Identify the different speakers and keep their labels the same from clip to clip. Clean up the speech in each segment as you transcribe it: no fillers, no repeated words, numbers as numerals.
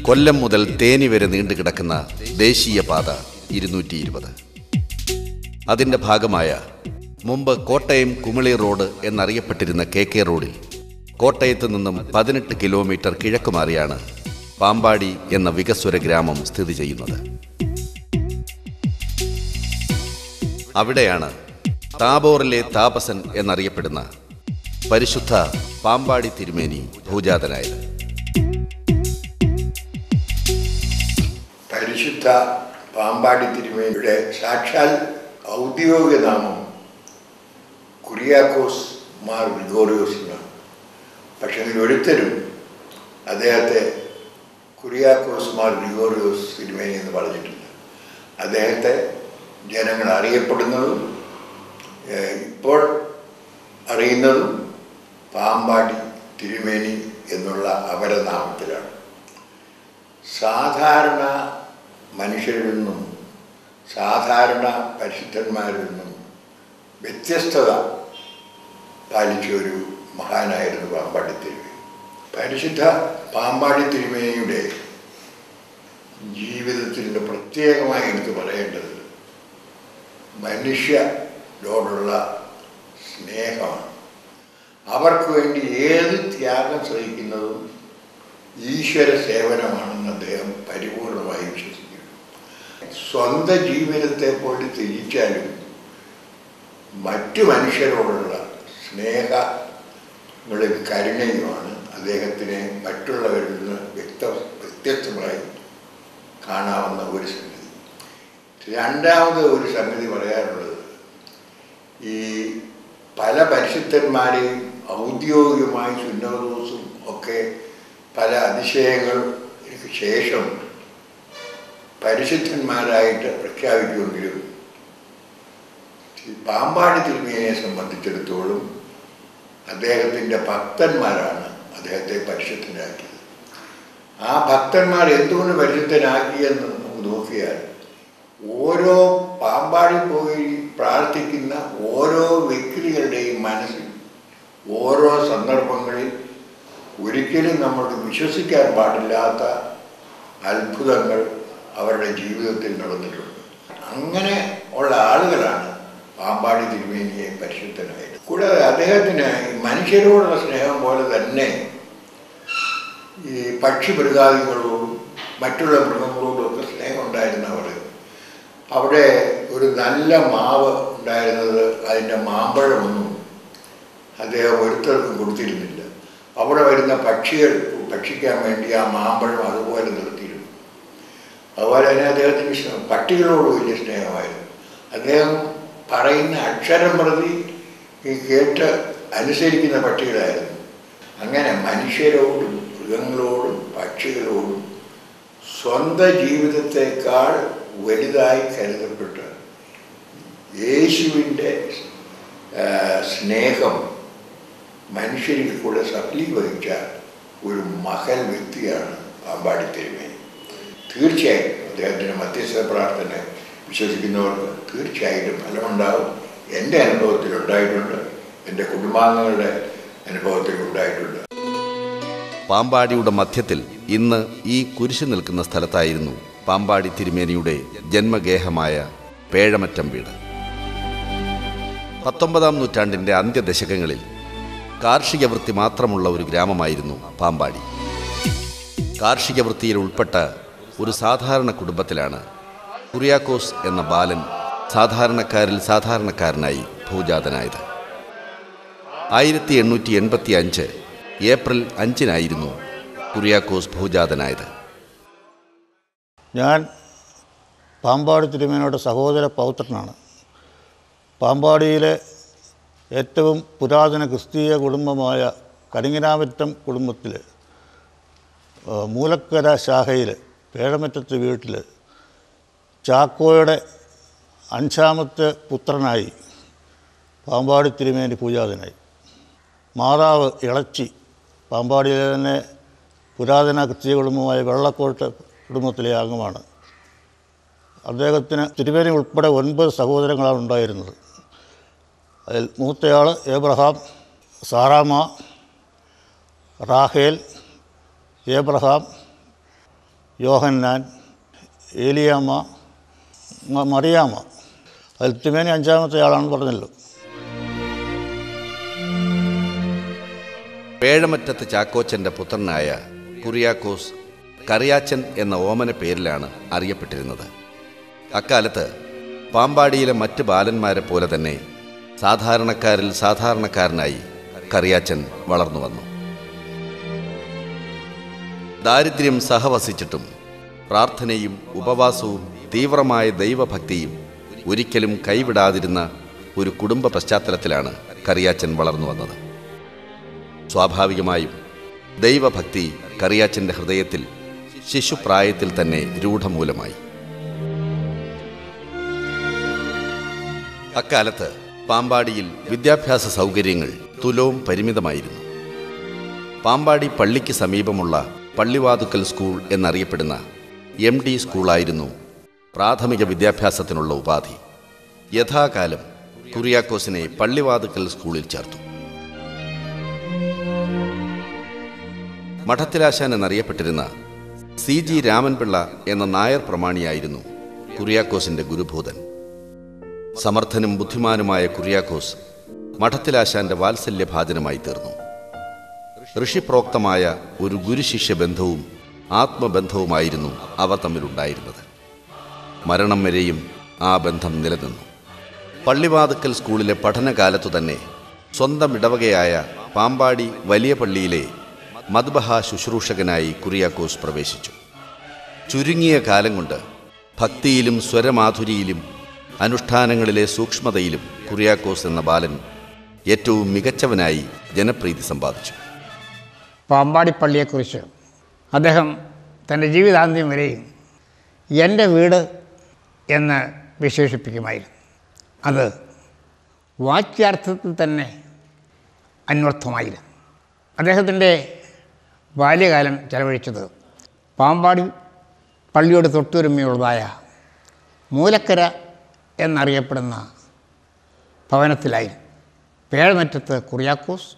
Speaker 1: കൊല്ലം മുതൽ തേനി വരെ നീണ്ടുകിടക്കുന്ന ദേശീയപാത 220. അതിൻ്റെ ഭാഗമായ മുമ്പ് കോട്ടയം കുമിളി റോഡ് എന്നറിയപ്പെട്ടിരുന്ന KK റോഡിൽ കോട്ടയത്ത് നിന്നും 18 കിലോമീറ്റർ കിഴക്ക് മാറിയാണ് പാമ്പാടി എന്ന വികസ്വര ഗ്രാമം സ്ഥിതി ചെയ്യുന്നത്. അവിടെയാണ് താബോറിലെ താപസൻ എന്നറിയപ്പെടുന്ന പരിശുദ്ധ പാമ്പാടി തിരുമേനി ഭൂജാതനായത്.
Speaker 2: പരിശുദ്ധ പാമ്പാടി തിരുമേനിയുടെ സാക്ഷാൽ ഔദ്യോഗിക നാമം കുര്യാക്കോസ് മാർ ഗ്രിഗോറിയോസ് എന്നാണ്. പക്ഷേ ഒരിക്കലും അദ്ദേഹത്തെ കുര്യാക്കോസ് മാർ ഗ്രിഗോറിയോസ് തിരുമേനി എന്ന് പറഞ്ഞിട്ടില്ല. അദ്ദേഹത്തെ ജനങ്ങൾ അറിയപ്പെടുന്നതും ഇപ്പോൾ അറിയുന്നതും പാമ്പാടി തിരുമേനി എന്നുള്ള അപരനാമത്തിലാണ്. സാധാരണ മനുഷ്യരിൽ നിന്നും സാധാരണ പരിശുദ്ധന്മാരിൽ നിന്നും വ്യത്യസ്തത പാലിച്ച ഒരു മഹാനായിരുന്നു പാമ്പാടി തിരുമേനി. പരിശുദ്ധ പാമ്പാടി തിരുമേനിയുടെ ജീവിതത്തിൽ പ്രത്യേകമായി എടുത്തു പറയേണ്ടത് മനുഷ്യരോടുള്ള സ്നേഹമാണ്. അവർക്ക് വേണ്ടി ഏത് ത്യാഗം സഹിക്കുന്നതും ഈശ്വര സേവനമാണെന്ന് അദ്ദേഹം പരിപൂർണമായി വിശ്വസിക്കുന്നു. സ്വന്തം ജീവിതത്തെ പോലെ തിരിച്ചാലും മറ്റു മനുഷ്യരോടുള്ള സ്നേഹങ്ങളും കരുണയുമാണ് അദ്ദേഹത്തിനെ മറ്റുള്ളവരിൽ നിന്ന് വ്യത്യസ്തമായി കാണാവുന്ന ഒരു സംഗതി. രണ്ടാമത് ഒരു സംഗതി പറയാനുള്ളത്, ഈ പല പരിശുദ്ധന്മാരെയും ഔദ്യോഗികമായി സുന്നതദോസും ഒക്കെ പല അതിശയങ്ങൾക്ക് ശേഷം പരിശുദ്ധന്മാരായിട്ട് പ്രഖ്യാപിക്കുമെങ്കിലും പാമ്പാടി തിരുമേനിയെ സംബന്ധിച്ചിടത്തോളം അദ്ദേഹത്തിൻ്റെ ഭക്തന്മാരാണ് അദ്ദേഹത്തെ പരിശുദ്ധനാക്കിയത്. ആ ഭക്തന്മാർ എന്തുകൊണ്ട് പരിശുദ്ധനാക്കിയെന്ന് നമുക്ക് നോക്കിയാൽ, ഓരോ പാമ്പാടി പോയി പ്രാർത്ഥിക്കുന്ന ഓരോ വ്യക്തികളുടെയും മനസ്സിൽ ഓരോ സന്ദർഭങ്ങളിൽ ഒരിക്കലും നമ്മൾക്ക് വിശ്വസിക്കാൻ പാടില്ലാത്ത അത്ഭുതങ്ങൾ അവരുടെ ജീവിതത്തിൽ നടന്നിട്ടുണ്ട്. അങ്ങനെ ഉള്ള ആളുകളാണ് പാമ്പാടി തിരുമേനിയെ പരിശുദ്ധനായത്. കൂടാതെ അദ്ദേഹത്തിന് മനുഷ്യരോടുള്ള സ്നേഹം പോലെ തന്നെ ഈ പക്ഷിമൃഗാദികളോടും മറ്റുള്ള മൃഗങ്ങളോടും ഒക്കെ സ്നേഹം ഉണ്ടായിരുന്നവർ. അവിടെ ഒരു നല്ല മാവ് ഉണ്ടായിരുന്നത്, അതിൻ്റെ മാമ്പഴമൊന്നും അദ്ദേഹം ഒരുത്തർക്കും കൊടുത്തിരുന്നില്ല. അവിടെ വരുന്ന പക്ഷികൾ ഭക്ഷിക്കാൻ വേണ്ടി ആ മാമ്പഴം അതുപോലെ നിർത്തിയിരുന്നു. അതുപോലെ തന്നെ അദ്ദേഹത്തിന് പട്ടികളോട് വലിയ സ്നേഹമായിരുന്നു. അദ്ദേഹം പറയുന്ന അക്ഷരം പ്രതി കേട്ട് അനുസരിക്കുന്ന പട്ടികളായിരുന്നു. അങ്ങനെ മനുഷ്യരോടും മൃഗങ്ങളോടും പക്ഷികളോടും സ്വന്തം ജീവിതത്തെക്കാൾ വലുതായി കരുതപ്പെട്ട യേശുവിൻ്റെ സ്നേഹം മനുഷ്യരിൽ കൂടെ സഫലീകരിച്ച ഒരു മഹൽ വ്യക്തിയാണ് പാമ്പാടി തിരുമേനി. തീർച്ചയായും അദ്ദേഹത്തിൻ്റെ മധ്യസ്ഥ പ്രാർത്ഥന വിശ്വസിക്കുന്നവർക്ക് തീർച്ചയായിട്ടും ഫലമുണ്ടാകും. എൻ്റെ അനുഭവത്തിൽ ഉണ്ടായിട്ടുണ്ട്, എൻ്റെ കുടുംബാംഗങ്ങളുടെ അനുഭവത്തിൽ ഉണ്ടായിട്ടുണ്ട്.
Speaker 1: പാമ്പാടിയുടെ മധ്യത്തിൽ ഇന്ന് ഈ കുരിശ് നിൽക്കുന്ന സ്ഥലത്തായിരുന്നു പാമ്പാടി തിരുമേനിയുടെ ജന്മഗേഹമായ പേഴമറ്റം വീട്. 19-ാം നൂറ്റാണ്ടിൻ്റെ അന്ത്യദശകങ്ങളിൽ കാർഷിക വൃത്തി മാത്രമുള്ള ഒരു ഗ്രാമമായിരുന്നു പാമ്പാടി. കാർഷിക വൃത്തിയിൽ ഉൾപ്പെട്ട ഒരു സാധാരണ കുടുംബത്തിലാണ് കുര്യാക്കോസ് എന്ന ബാലൻ സാധാരണക്കാരിൽ സാധാരണക്കാരനായി ഭൂജാതനായത്. 1885 ഏപ്രിൽ 5-നായിരുന്നു കുര്യാക്കോസ് ഭൂജാതനായത്.
Speaker 3: ഞാൻ പാമ്പാടി തിരുമേനിയുടെ സഹോദര പൗത്രനാണ്. പാമ്പാടിയിലെ ഏറ്റവും പുരാതന ക്രിസ്തീയ കുടുംബമായ കരിങ്ങനാമറ്റം കുടുംബത്തിൽ മൂലക്കര ശാഖയിൽ പേഴമറ്റത്ത് വീട്ടിൽ ചാക്കോയുടെ 5-ാമത്തെ പുത്രനായി പാമ്പാടി തിരുമേനി പൂജാതനായി. മാതാവ് ഇളച്ചി പാമ്പാടിയിലെ തന്നെ പുരാതന ക്രിസ്തീയ കുടുംബമായ വെള്ളക്കോട്ട് കുടുംബത്തിലെ അംഗമാണ്. അദ്ദേഹത്തിന് തിരുമേനി ഉൾപ്പെടെ 9 സഹോദരങ്ങളാണ് ഉണ്ടായിരുന്നത്. അതിൽ മൂത്തയാൾ ഏബ്രഹാം, സാറാമ, റാഹേൽ, ഏബ്രഹാം, യോഹന്നാൻ, ഏലിയാമ്മ, മറിയാമ്മ. അതിൽ തിരുമേനി 5-ാമത്തെ ആളാണെന്ന് പറഞ്ഞല്ലോ.
Speaker 1: പേഴമറ്റത്ത് ചാക്കോച്ചൻ്റെ പുത്രനായ കുറിയാക്കോസ് കറിയാച്ചൻ എന്ന ഓമന പേരിലാണ് അറിയപ്പെട്ടിരുന്നത്. അക്കാലത്ത് പാമ്പാടിയിലെ മറ്റ് ബാലന്മാരെ പോലെ തന്നെ സാധാരണക്കാരിൽ സാധാരണക്കാരനായി കറിയാച്ചൻ വളർന്നു വന്നു. ദാരിദ്ര്യം സഹവസിച്ചിട്ടും പ്രാർത്ഥനയും ഉപവാസവും തീവ്രമായ ദൈവഭക്തിയും ഒരിക്കലും കൈവിടാതിരുന്ന ഒരു കുടുംബ പശ്ചാത്തലത്തിലാണ് കറിയാച്ചൻ വളർന്നു വന്നത്. സ്വാഭാവികമായും ദൈവഭക്തി കറിയാച്ചൻ്റെ ഹൃദയത്തിൽ ശിശുപ്രായത്തിൽ തന്നെ രൂഢമൂലമായി. അക്കാലത്ത് പാമ്പാടിയിൽ വിദ്യാഭ്യാസ സൗകര്യങ്ങൾ തുലോം പരിമിതമായിരുന്നു. പാമ്പാടി പള്ളിക്ക് സമീപമുള്ള പള്ളിവാതുക്കൽ സ്കൂൾ എന്നറിയപ്പെടുന്ന MD സ്കൂളായിരുന്നു പ്രാഥമിക വിദ്യാഭ്യാസത്തിനുള്ള ഉപാധി. യഥാകാലം കുറിയാക്കോസിനെ പള്ളിവാതുക്കൽ സ്കൂളിൽ ചേർത്തു. മഠത്തിലാശാൻ എന്നറിയപ്പെട്ടിരുന്ന CG രാമൻപിള്ള എന്ന നായർ പ്രമാണിയായിരുന്നു കുറിയാക്കോസിൻ്റെ ഗുരുഭൂതൻ. സമർത്ഥനും ബുദ്ധിമാനുമായ കുറിയാക്കോസ് മഠത്തിലാശാന്റെ വാത്സല്യഭാജനമായി തീർന്നു. ഋഷിപ്രോക്തമായ ഒരു ഗുരുശിഷ്യ ബന്ധവും ആത്മബന്ധവുമായിരുന്നു അവർ തമ്മിലുണ്ടായിരുന്നത്. മരണം വരെയും ആ ബന്ധം നിലനിന്നു. പള്ളിവാതുക്കൽ സ്കൂളിലെ പഠനകാലത്തു തന്നെ സ്വന്തം ഇടവകയായ പാമ്പാടി വലിയ പള്ളിയിലെ മദ്ബഹ ശുശ്രൂഷകനായി കുറിയാക്കോസ് പ്രവേശിച്ചു. ചുരുങ്ങിയ കാലം കൊണ്ട് ഭക്തിയിലും സ്വരമാധുരിയിലും അനുഷ്ഠാനങ്ങളിലെ സൂക്ഷ്മതയിലും കുറിയാക്കോസ് എന്ന ബാലൻ ഏറ്റവും മികച്ചവനായി ജനപ്രീതി സമ്പാദിച്ചു.
Speaker 4: പാമ്പാടി പള്ളിയെക്കുറിച്ച് അദ്ദേഹം തൻ്റെ ജീവിതാന്ത്യം വരെയും എൻ്റെ വീട് എന്ന് വിശേഷിപ്പിക്കുമായിരുന്നു. അത് വാച്യാർത്ഥത്തിൽ തന്നെ അന്വർത്ഥമായിരുന്നു. അദ്ദേഹത്തിൻ്റെ ബാല്യകാലം ചെലവഴിച്ചത് പാമ്പാടി പള്ളിയോട് തൊട്ടുരുമയുള്ളതായ മൂലക്കര എന്നറിയപ്പെടുന്ന ഭവനത്തിലായിരുന്നു. പേഴമറ്റത്ത് കുറിയാക്കോസ്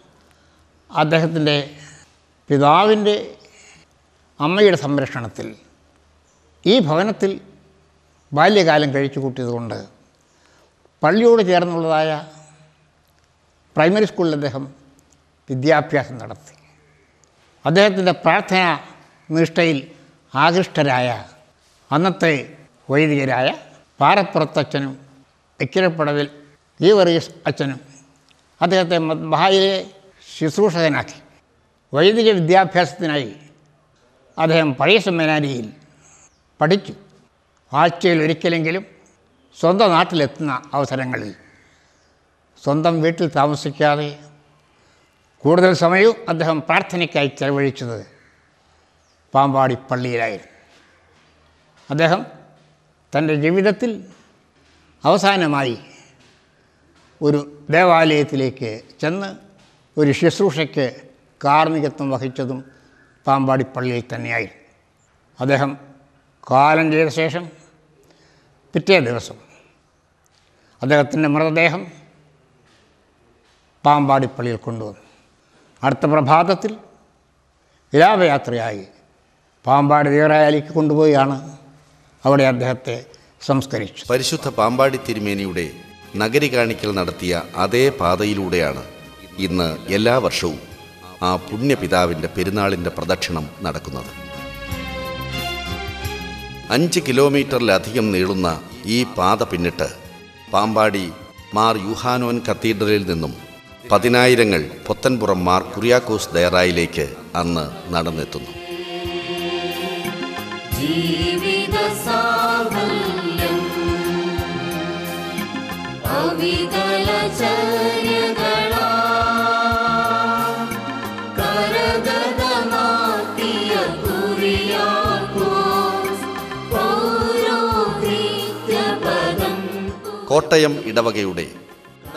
Speaker 4: അദ്ദേഹത്തിൻ്റെ പിതാവിൻ്റെ അമ്മയുടെ സംരക്ഷണത്തിൽ ഈ ഭവനത്തിൽ ബാല്യകാലം കഴിച്ചു കൂട്ടിയതുകൊണ്ട് പള്ളിയോട് ചേർന്നുള്ളതായ പ്രൈമറി സ്കൂളിൽ അദ്ദേഹം വിദ്യാഭ്യാസം നടത്തി. അദ്ദേഹത്തിൻ്റെ പ്രാർത്ഥന നിഷ്ഠയിൽ ആകൃഷ്ടരായ അന്നത്തെ വൈദികരായ പാറപ്പുറത്തച്ഛനും ഇക്കിരപ്പടവിൽ വർഗീസ് അച്ഛനും അദ്ദേഹത്തെ മദ്ബഹായിലെ ശുശ്രൂഷകനാക്കി. വൈദിക വിദ്യാഭ്യാസത്തിനായി അദ്ദേഹം പഴയ സെമിനാരിയിൽ പഠിച്ചു. ആഴ്ചയിൽ ഒരിക്കലെങ്കിലും സ്വന്തം നാട്ടിലെത്തുന്ന അവസരങ്ങളിൽ സ്വന്തം വീട്ടിൽ താമസിക്കാതെ കൂടുതൽ സമയവും അദ്ദേഹം പ്രാർത്ഥനയ്ക്കായി ചെലവഴിച്ചത് പാമ്പാടി പള്ളിയിലായിരുന്നു. അദ്ദേഹം തൻ്റെ ജീവിതത്തിൽ അവസാനമായി ഒരു ദേവാലയത്തിലേക്ക് ചെന്ന് ഒരു ശുശ്രൂഷയ്ക്ക് കാർമ്മികത്വം വഹിച്ചതും പാമ്പാടി പള്ളിയിൽ തന്നെയായിരുന്നു. അദ്ദേഹം കാലം ചെയ്ത ശേഷം പിറ്റേ ദിവസം അദ്ദേഹത്തിൻ്റെ മൃതദേഹം പാമ്പാടി പള്ളിയിൽ കൊണ്ടുവന്നു. അടുത്ത പ്രഭാതത്തിൽ വിലാപയാത്രയായി പാമ്പാടി ദേവരായാലിക്ക് കൊണ്ടുപോയാണ് അവിടെ അദ്ദേഹത്തെ സംസ്കരിച്ചു.
Speaker 1: പരിശുദ്ധ പാമ്പാടി തിരുമേനിയുടെ നഗരി കാണിക്കൽ നടത്തിയ അതേ പാതയിലൂടെയാണ് ഇന്ന് എല്ലാ വർഷവും ആ പുണ്യപിതാവിൻ്റെ പെരുന്നാളിൻ്റെ പ്രദക്ഷിണം നടക്കുന്നത്. 5 കിലോമീറ്ററിലധികം നീളുന്ന ഈ പാത പിന്നിട്ട് പാമ്പാടി മാർ യൂഹാനോൻ കത്തീഡ്രലിൽ നിന്നും 10,000 പൊത്തൻപുറം മാർ കുറിയാക്കോസ് ദയറായിലേക്ക് അന്ന് നടന്നെത്തുന്നു. കോട്ടയം ഇടവകയുടെ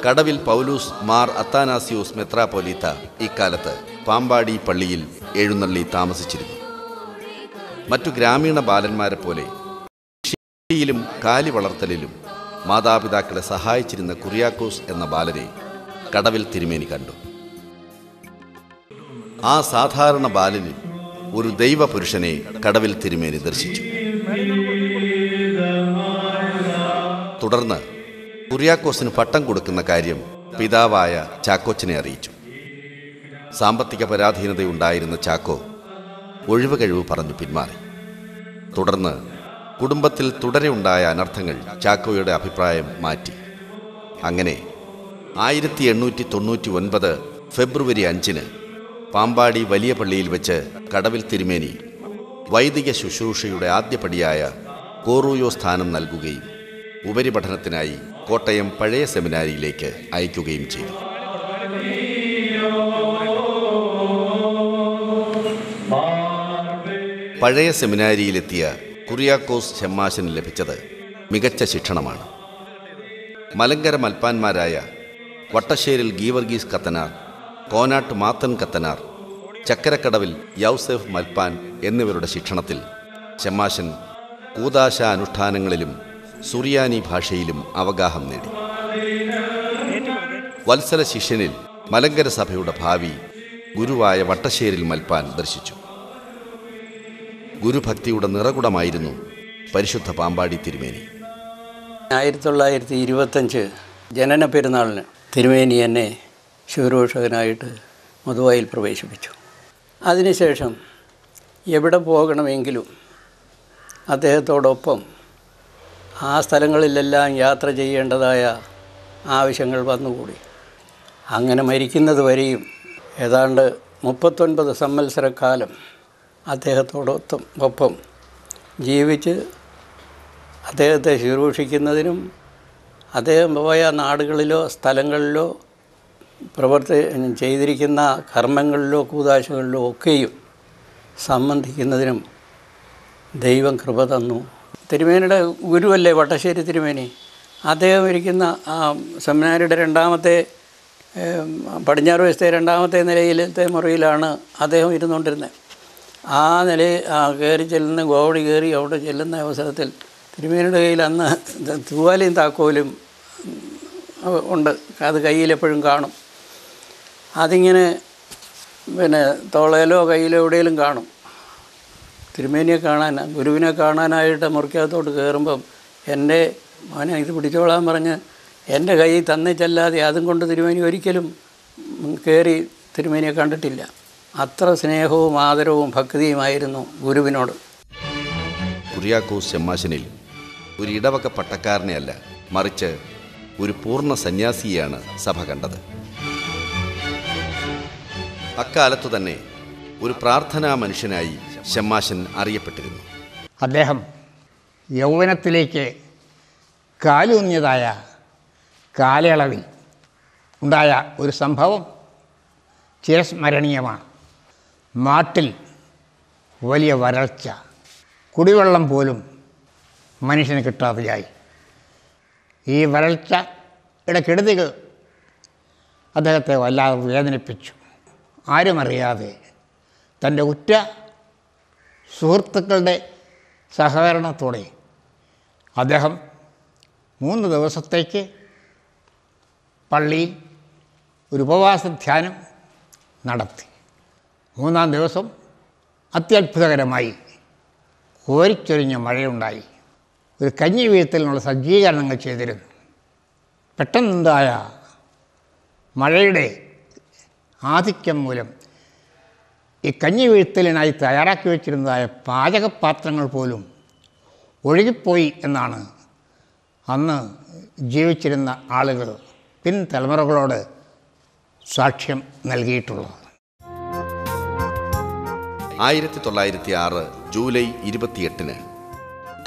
Speaker 1: കടവിൽ പൗലൂസ് മാർ അത്താനാസിയോസ് മെത്രാപ്പൊലീത്ത ഇക്കാലത്ത് പാമ്പാടി പള്ളിയിൽ എഴുന്നള്ളി താമസിച്ചിരുന്നു. മറ്റു ഗ്രാമീണ ബാലന്മാരെ പോലെ കൃഷിയിലും കാലി വളർത്തലിലും മാതാപിതാക്കളെ സഹായിച്ചിരുന്ന കുറിയാക്കോസ് എന്ന ബാലനെ കടവിൽ തിരുമേനി കണ്ടു. ആ സാധാരണ ബാലനിൽ ഒരു ദൈവപുരുഷനെ കടവിൽ തിരുമേനി ദർശിച്ചു. തുടർന്ന് കുര്യാക്കോസിന് പട്ടം കൊടുക്കുന്ന കാര്യം പിതാവായ ചാക്കോച്ചനെ അറിയിച്ചു. സാമ്പത്തിക പരാധീനതയുണ്ടായിരുന്ന ചാക്കോ ഒഴിവ് കഴിവ് പറഞ്ഞു പിന്മാറി. തുടർന്ന് കുടുംബത്തിൽ തുടരെ ഉണ്ടായ അനർത്ഥങ്ങൾ ചാക്കോയുടെ അഭിപ്രായം മാറ്റി. അങ്ങനെ 1899 ഫെബ്രുവരി 5 പാമ്പാടി വലിയ പള്ളിയിൽ വെച്ച് കടവിൽ തിരുമേനി വൈദിക ശുശ്രൂഷയുടെ ആദ്യപടിയായ കോറൂയോ സ്ഥാനം നൽകുകയും ഉപരിപഠനത്തിനായി കോട്ടയം പഴയ സെമിനാരിയിലേക്ക് അയക്കുകയും ചെയ്തു. പഴയ സെമിനാരിയിലെത്തിയ കുര്യാക്കോസ് ഷമ്മാശന് ലഭിച്ചത് മികച്ച ശിക്ഷണമാണ്. മലങ്കര മൽപ്പാന്മാരായ വട്ടശ്ശേരിൽ ഗീവർഗീസ് കത്തനാർ, കോനാട്ട് മാത്തൻ കത്തനാർ, ചക്കരക്കടവിൽ യൗസേഫ് മൽപ്പാൻ എന്നിവരുടെ ശിക്ഷണത്തിൽ ഷമ്മാശൻ കൂദാശ അനുഷ്ഠാനങ്ങളിലും സുറിയാനി ഭാഷയിലും അവഗാഹം നേടി. വത്സല ശിഷ്യനിൽ മലങ്കര സഭയുടെ ഭാവി ഗുരുവായ വട്ടശ്ശേരിൽ മൽപ്പാൻ ദർശിച്ചു. ഗുരുഭക്തിയുടെ നിറകുടമായിരുന്നു പരിശുദ്ധ പാമ്പാടി തിരുമേനി.
Speaker 5: 1925 ജനന പെരുന്നാളിന് തിരുമേനി എന്നെ ശുശ്രൂഷകനായിട്ട് മധുവായിൽ പ്രവേശിപ്പിച്ചു. അതിനുശേഷം എവിടെ പോകണമെങ്കിലും അദ്ദേഹത്തോടൊപ്പം ആ സ്ഥലങ്ങളിലെല്ലാം യാത്ര ചെയ്യേണ്ടതായ ആവശ്യങ്ങൾ വന്നുകൂടി. അങ്ങനെ മരിക്കുന്നത് വരെയും ഏതാണ്ട് 39 സംവത്സരക്കാലം അദ്ദേഹത്തോടൊപ്പം ജീവിച്ച് അദ്ദേഹത്തെ ശുശ്രൂഷിക്കുന്നതിനും അദ്ദേഹം പോയ നാടുകളിലോ സ്ഥലങ്ങളിലോ ചെയ്തിരിക്കുന്ന കർമ്മങ്ങളിലോ കൂദാശകളിലോ ഒക്കെയും സംബന്ധിക്കുന്നതിനും ദൈവം കൃപ തന്നു. തിരുമേനിയുടെ ഗുരുവല്ലേ വട്ടശ്ശേരി തിരുമേനി. അദ്ദേഹം ഇരിക്കുന്ന സെമിനാരിയുടെ രണ്ടാമത്തെ പടിഞ്ഞാറ് വശത്തെ രണ്ടാമത്തെ നിലയിലത്തെ മുറിയിലാണ് അദ്ദേഹം ഇരുന്നുകൊണ്ടിരുന്നത്. ആ നിലയിൽ കയറി ചെല്ലുന്ന ഗോവടി കയറി അവിടെ ചെല്ലുന്ന അവസരത്തിൽ തിരുമേനിയുടെ കയ്യിൽ അന്ന് തൂവാലയും താക്കോലും ഉണ്ട്. അത് കയ്യിലെപ്പോഴും കാണും. അതിങ്ങനെ തോളയിലോ കയ്യിലോ എവിടെയെങ്കിലും കാണും. തിരുമേനിയെ കാണാൻ, ഗുരുവിനെ കാണാനായിട്ട് മുറിക്കകത്തോട്ട് കയറുമ്പം എൻ്റെ മോനെ ഇത് പിടിച്ചോളാൻ പറഞ്ഞ് എൻ്റെ കയ്യിൽ തന്നിച്ചല്ലാതെ അതും കൊണ്ട് തിരുമേനി ഒരിക്കലും കയറി തിരുമേനിയെ കണ്ടിട്ടില്ല. അത്ര സ്നേഹവും ആദരവും ഭക്തിയുമായിരുന്നു ഗുരുവിനോട്.
Speaker 1: കുര്യാക്കോസ് ഷമ്മാശനിൽ ഒരു ഇടവക പട്ടക്കാരനെയല്ല, മറിച്ച് ഒരു പൂർണ്ണ സന്യാസിയെയാണ് സഭ കണ്ടത്. അക്കാലത്തു തന്നെ ഒരു പ്രാർത്ഥനാ മനുഷ്യനായി ഷമ്മാശൻ അറിയപ്പെട്ടിരുന്നു.
Speaker 4: അദ്ദേഹം യൗവനത്തിലേക്ക് കാലൂന്നിയതായ കാലയളവിൽ ഉണ്ടായ ഒരു സംഭവം ചിരസ്മരണീയമാണ്. നാട്ടിൽ വലിയ വരൾച്ച, കുടിവെള്ളം പോലും മനുഷ്യന് കിട്ടാതെയായി. ഈ വരൾച്ചയുടെ കെടുതികൾ അദ്ദേഹത്തെ വല്ലാതെ വേദനിപ്പിച്ചു. ആരുമറിയാതെ തൻ്റെ ഉറ്റ സുഹൃത്തുക്കളുടെ സഹകരണത്തോടെ അദ്ദേഹം 3 ദിവസത്തേക്ക് പള്ളിയിൽ ഒരു ഉപവാസ ധ്യാനം നടത്തി. 3-ാം ദിവസം അത്യത്ഭുതകരമായി കോരിച്ചൊരിഞ്ഞ മഴയുണ്ടായി. ഒരു കഞ്ഞി വീഴ്ത്തലിനുള്ള സജ്ജീകരണങ്ങൾ ചെയ്തിരുന്നു. പെട്ടെന്നുണ്ടായ മഴയുടെ ആധിക്യം മൂലം ഈ കഞ്ഞി വീഴ്ത്തലിനായി തയ്യാറാക്കി വച്ചിരുന്നതായ പാചകപാത്രങ്ങൾ പോലും ഒഴുകിപ്പോയി എന്നാണ് അന്ന് ജീവിച്ചിരുന്ന ആളുകൾ പിൻതലമുറകളോട് സാക്ഷ്യം നൽകിയിട്ടുള്ളത്.
Speaker 1: 1906 ജൂലൈ 28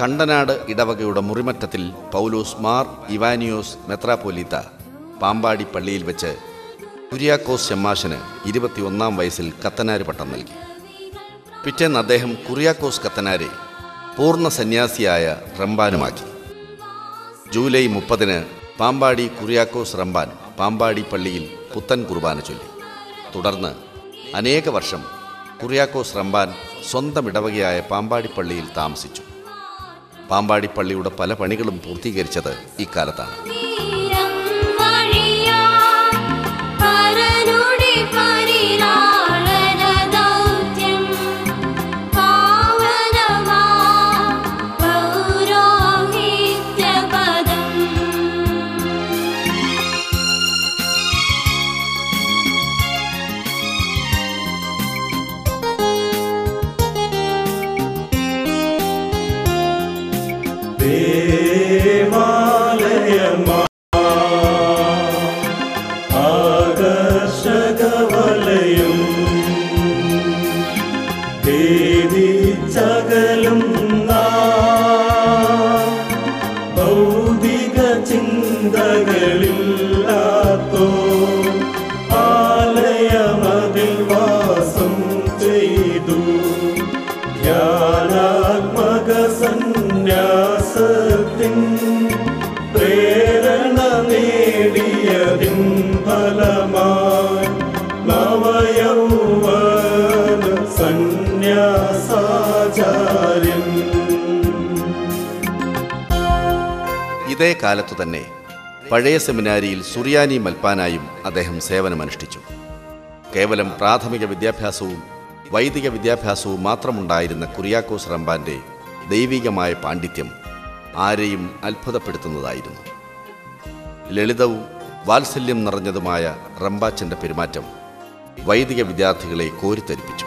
Speaker 1: കണ്ടനാട് ഇടവകയുടെ മുറിമറ്റത്തിൽ പൗലോസ് മാർ ഇവാനിയോസ് മെത്രാപ്പൊലീത്ത പാമ്പാടി പള്ളിയിൽ വെച്ച് കുര്യാക്കോസ് ഷമ്മാശന് 21-ാം വയസ്സിൽ കത്തനാര് പട്ടം നൽകി. പിറ്റേന്ന് അദ്ദേഹം കുര്യാക്കോസ് കത്തനാരെ പൂർണ്ണ സന്യാസിയായ റമ്പാനുമാക്കി. ജൂലൈ 30 പാമ്പാടി കുര്യാക്കോസ് റമ്പാൻ പാമ്പാടി പള്ളിയിൽ പുത്തൻ കുർബാന ചൊല്ലി. തുടർന്ന് അനേക വർഷം കുര്യാക്കോസ് റമ്പാൻ സ്വന്തം ഇടവകയായ പാമ്പാടി പള്ളിയിൽ താമസിച്ചു. പാമ്പാടി പള്ളിയുടെ പല പണികളും പൂർത്തീകരിച്ചത് ഇക്കാലത്താണ്.
Speaker 6: ദേവാലയമാ ആകർഷകവലയം ഭേദിച്ചകലും ഭൗതിക ചിന്തകളില്ലാത്തോ ആലയമതിൽ വാസം ചെയ്തു ധ്യാനാത്മക സന്യാസത്തിൻ പ്രേരണ നേടിയതിൻ ഫലമായി നവയൗവന സന്യാസാചാര്യൻ.
Speaker 1: ഇതേ കാലത്തു തന്നെ പഴയ സെമിനാരിയിൽ സുറിയാനി മൽപ്പാനായും അദ്ദേഹം സേവനമനുഷ്ഠിച്ചു. കേവലം പ്രാഥമിക വിദ്യാഭ്യാസവും വൈദിക വിദ്യാഭ്യാസവും മാത്രമുണ്ടായിരുന്ന കുര്യാക്കോസ് റമ്പാൻ്റെ ദൈവികമായ പാണ്ഡിത്യം ആരെയും അത്ഭുതപ്പെടുത്തുന്നതായിരുന്നു. ലളിതവും വാത്സല്യം നിറഞ്ഞതുമായ റമ്പാച്ചൻ്റെ പെരുമാറ്റം വൈദിക വിദ്യാർത്ഥികളെ കോരിത്തരിപ്പിച്ചു.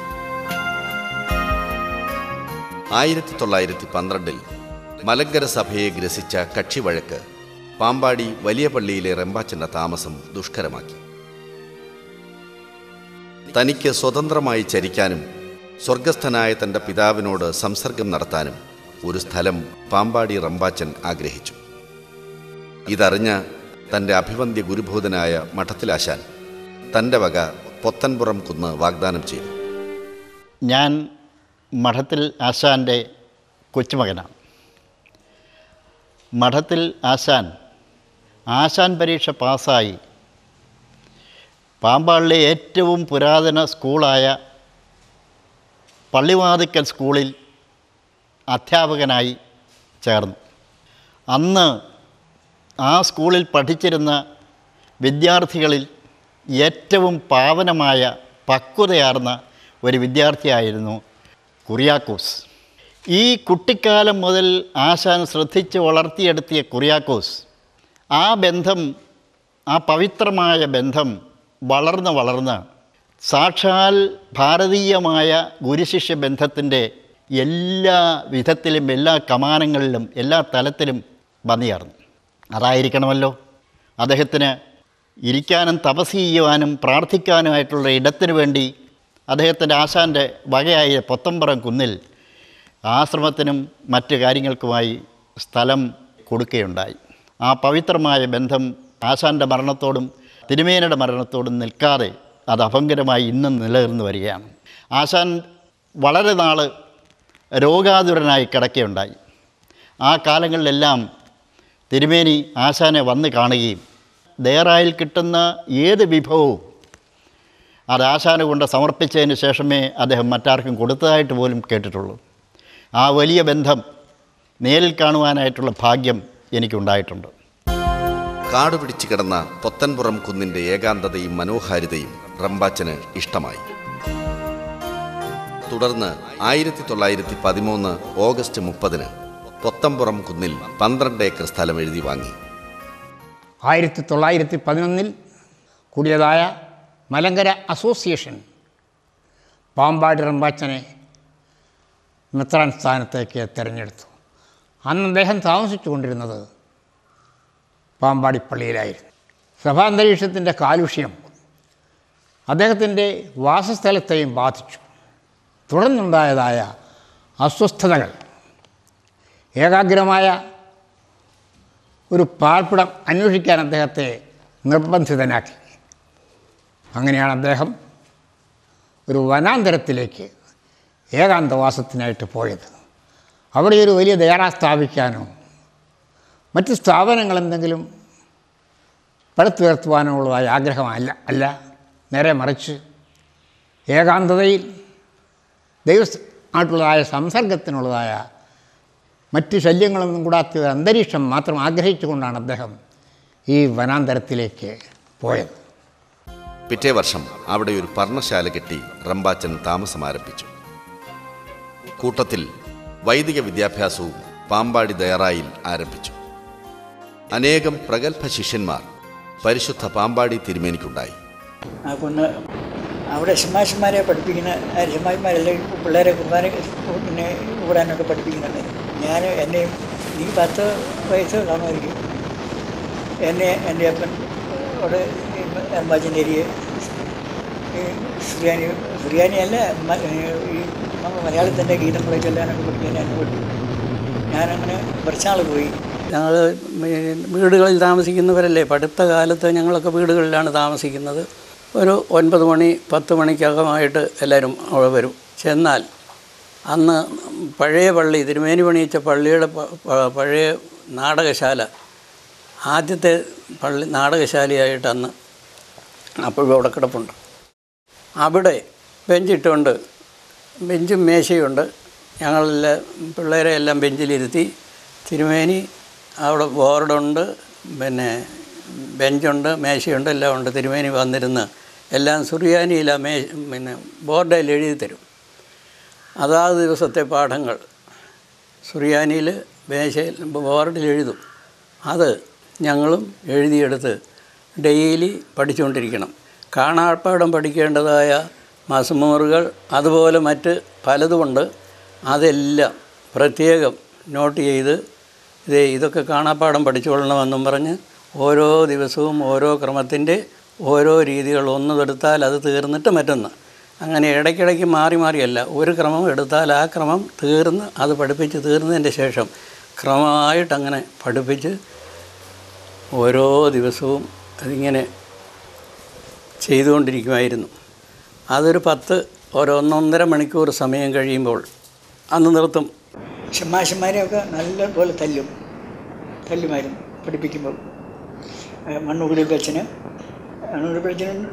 Speaker 1: 1912 മലങ്കര സഭയെ ഗ്രസിച്ച കക്ഷിവഴക്ക് പാമ്പാടി വലിയ പള്ളിയിലെ റമ്പാച്ചൻ്റെ താമസം ദുഷ്കരമാക്കി. തനിക്ക് സ്വതന്ത്രമായി ചരിക്കാനും സ്വർഗസ്ഥനായ തൻ്റെ പിതാവിനോട് സംസർഗം നടത്താനും ഒരു സ്ഥലം പാമ്പാടി റമ്പാച്ചൻ ആഗ്രഹിച്ചു. ഇതറിഞ്ഞ തൻ്റെ അഭിവന്ദ്യ ഗുരുഭൂതനായ മഠത്തിലാശാൻ തൻ്റെ വക പൊത്തൻപുറം കുന്ന് വാഗ്ദാനം ചെയ്തു.
Speaker 3: ഞാൻ മഠത്തിൽ ആശാൻ്റെ കൊച്ചുമകനാണ്. മഠത്തിൽ ആശാൻ പരീക്ഷ പാസ്സായി പാമ്പാടിലെ ഏറ്റവും പുരാതന സ്കൂളായ പള്ളിവാതിക്കൽ സ്കൂളിൽ അധ്യാപകനായി ചേർന്നു. അന്ന് ആ സ്കൂളിൽ പഠിച്ചിരുന്ന വിദ്യാർത്ഥികളിൽ ഏറ്റവും പാവനമായ പക്വതയാർന്ന ഒരു വിദ്യാർത്ഥിയായിരുന്നു കുര്യാക്കോസ്. ഈ കുട്ടിക്കാലം മുതൽ ആശാൻ ശ്രദ്ധിച്ച് വളർത്തിയെടുത്തിയ കുര്യാക്കോസ് ആ ബന്ധം, ആ പവിത്രമായ ബന്ധം വളർന്ന് സാക്ഷാൽ ഭാരതീയമായ ഗുരുശിഷ്യ ബന്ധത്തിൻ്റെ എല്ലാ വിധത്തിലും, എല്ലാ കമാനങ്ങളിലും, എല്ലാ തലത്തിലും വന്നിയാർന്നു. അതായിരിക്കണമല്ലോ അദ്ദേഹത്തിന് ഇരിക്കാനും തപസ് ചെയ്യുവാനും പ്രാർത്ഥിക്കാനുമായിട്ടുള്ള ഇടത്തിനു വേണ്ടി അദ്ദേഹത്തിൻ്റെ ആശാൻ്റെ വകയായ പൊത്തമ്പുറം കുന്നിൽ ആശ്രമത്തിനും മറ്റ് കാര്യങ്ങൾക്കുമായി സ്ഥലം കൊടുക്കുകയുണ്ടായി. ആ പവിത്രമായ ബന്ധം ആശാൻ്റെ മരണത്തോടും തിരുമേനിയുടെ മരണത്തോടും നിൽക്കാതെ അത് അഭംഗരമായി ഇന്നും നിലനിർന്നു വരികയാണ്. ആശാൻ വളരെ നാൾ രോഗാതുരനായി കിടക്കുകയുണ്ടായി. ആ കാലങ്ങളിലെല്ലാം തിരുമേനി ആശാനെ വന്ന് കാണുകയും ദേറായിൽ കിട്ടുന്ന ഏത് വിഭവവും അത് ആശാനെ കൊണ്ട് സമർപ്പിച്ചതിന് ശേഷമേ അദ്ദേഹം മറ്റാർക്കും കൊടുത്തതായിട്ട് പോലും കേട്ടിട്ടുള്ളൂ. ആ വലിയ ബന്ധം നേരിൽ കാണുവാനായിട്ടുള്ള ഭാഗ്യം എനിക്കുണ്ടായിട്ടുണ്ട്.
Speaker 1: കാടുപിടിച്ച് കിടന്ന പൊത്തൻപുറം കുന്നിൻ്റെ ഏകാന്തതയും മനോഹാരിതയും റമ്പാച്ചന് ഇഷ്ടമായി. തുടർന്ന് 1913 ഓഗസ്റ്റ് 30 പൊത്തമ്പുറം കുന്നിൽ 12 ഏക്കർ സ്ഥലം എഴുതി വാങ്ങി.
Speaker 4: 1911 കൂടിയതായ മലങ്കര അസോസിയേഷൻ പാമ്പാടി റമ്പാച്ചനെ മെത്രാൻ സ്ഥാനത്തേക്ക് തിരഞ്ഞെടുത്തു. അന്ന് അദ്ദേഹം താമസിച്ചു കൊണ്ടിരുന്നത് പാമ്പാടി പള്ളിയിലായിരുന്നു. സഭാന്തരീക്ഷത്തിൻ്റെ കാലുഷ്യം അദ്ദേഹത്തിൻ്റെ വാസസ്ഥലത്തെയും ബാധിച്ചു. തുടർന്നുണ്ടായതായ അസ്വസ്ഥതകൾ ഏകാഗ്രമായ ഒരു പാർപ്പിടം അന്വേഷിക്കാൻ അദ്ദേഹത്തെ നിർബന്ധിതനാക്കി. അങ്ങനെയാണ് അദ്ദേഹം ഒരു വനാന്തരത്തിലേക്ക് ഏകാന്തവാസത്തിനായിട്ട് പോയത്. അവിടെ ഒരു വലിയ ദേറാ സ്ഥാപിക്കാനോ മറ്റ് സ്ഥാപനങ്ങൾ എന്തെങ്കിലും പടുത്തുയർത്തുവാനോ ഉള്ളതായ ആഗ്രഹമല്ല, നേരെ മറിച്ച് ഏകാന്തതയിൽ ദൈവമായിട്ടുള്ളതായ സംസർഗത്തിനുള്ളതായ മറ്റ് ശല്യങ്ങളൊന്നും കൂടാത്ത ഒരു അന്തരീക്ഷം മാത്രം ആഗ്രഹിച്ചുകൊണ്ടാണ് അദ്ദേഹം ഈ വനാന്തരത്തിലേക്ക് പോയത്.
Speaker 1: പിറ്റേ വർഷം അവിടെ ഒരു പർണശാല കെട്ടി റമ്പാച്ചൻ താമസം ആരംഭിച്ചു. കൂട്ടത്തിൽ വൈദിക വിദ്യാഭ്യാസവും പാമ്പാടി ദേറായിൽ ആരംഭിച്ചു. അനേകം പ്രഗത്ഭ ശിഷ്യന്മാർ പരിശുദ്ധ പാമ്പാടി തിരുമേനിക്കുണ്ടായി.
Speaker 7: ആ കുന്ന് അവിടെ ശമാശന്മാരെ പഠിപ്പിക്കുന്ന ശമാശന്മാരെല്ലാം പിള്ളേരെ കുർബാന പിന്നെ കൂടാനൊക്കെ പഠിപ്പിക്കുന്നുണ്ട്. എന്നെയും എനിക്ക് 10 വയസ്സ് കാണുമായിരിക്കും. എന്നെ എൻ്റെ അപ്പൻ അവിടെ എമ്പാച്ചേരിയെ സുറിയാനിയല്ല ഈ മലയാളത്തിൻ്റെ ഗീതങ്ങളെ ചൊല്ലാനൊക്കെ പഠിക്കാൻ എന്നെ വിട്ടു. ഞാനങ്ങനെ കുറച്ചാൾ പോയി.
Speaker 5: ഞങ്ങൾ വീടുകളിൽ താമസിക്കുന്നവരല്ലേ. പഠിത്ത കാലത്ത് ഞങ്ങളൊക്കെ വീടുകളിലാണ് താമസിക്കുന്നത്. ഒരു 9 മണി 10 മണിക്കകമായിട്ട് എല്ലാവരും അവിടെ വരും. ചെന്നാൽ അന്ന് പഴയ പള്ളി, തിരുമേനി പണിയിച്ച പള്ളിയുടെ പഴയ നാടകശാല, ആദ്യത്തെ പള്ളി നാടകശാലയായിട്ട് അന്ന് അപ്പോഴും അവിടെ കിടപ്പുണ്ട്. അവിടെ ബെഞ്ചിട്ടുണ്ട്, ബെഞ്ചും മേശയുണ്ട്. ഞങ്ങളെല്ലാം പിള്ളേരെ എല്ലാം ബെഞ്ചിലിരുത്തി, തിരുമേനി അവിടെ ബോർഡുണ്ട്, പിന്നെ ബെഞ്ചുണ്ട്, മേശയുണ്ട്, എല്ലാം ഉണ്ട്. തിരുമേനി വന്നിരുന്ന് എല്ലാം സുറിയാനിയിലാണ് പിന്നെ ബോർഡിൽ എഴുതി തരും. അതാത് ദിവസത്തെ പാഠങ്ങൾ സുറിയാനിയിൽ മേശയിൽ ബോർഡിൽ എഴുതും. അത് ഞങ്ങളും എഴുതിയെടുത്ത് ഡെയിലി പഠിച്ചുകൊണ്ടിരിക്കണം. കാണാപ്പാഠം പഠിക്കേണ്ടതായ മസ്മൂറുകൾ അതുപോലെ മറ്റ് പലതുമുണ്ട്. അതെല്ലാം പ്രത്യേകം നോട്ട് ചെയ്ത് ഇതൊക്കെ കാണാപ്പാഠം പഠിച്ചുകൊള്ളണമെന്നും പറഞ്ഞ് ഓരോ ദിവസവും ഓരോ ക്രമത്തിൻ്റെ ഓരോ രീതികൾ ഒന്നെടുത്താൽ അത് തീർന്നിട്ട് മറ്റൊന്ന്, അങ്ങനെ ഇടയ്ക്കിടയ്ക്ക് മാറി മാറിയല്ല. ഒരു ക്രമം എടുത്താൽ ആ ക്രമം തീർന്ന് അത് പഠിപ്പിച്ച് തീർന്നതിൻ്റെ ശേഷം ക്രമമായിട്ടങ്ങനെ പഠിപ്പിച്ച് ഓരോ ദിവസവും അതിങ്ങനെ ചെയ്തുകൊണ്ടിരിക്കുമായിരുന്നു. അതൊരു 1.5 മണിക്കൂർ സമയം കഴിയുമ്പോൾ അന്ന് നിർത്തും.
Speaker 7: ഷമ്മാശന്മാരെയൊക്കെ നല്ലപോലെ തല്ലുമായിരുന്നു പഠിപ്പിക്കുമ്പോൾ. മണ്ണുകുടി അച്ഛനും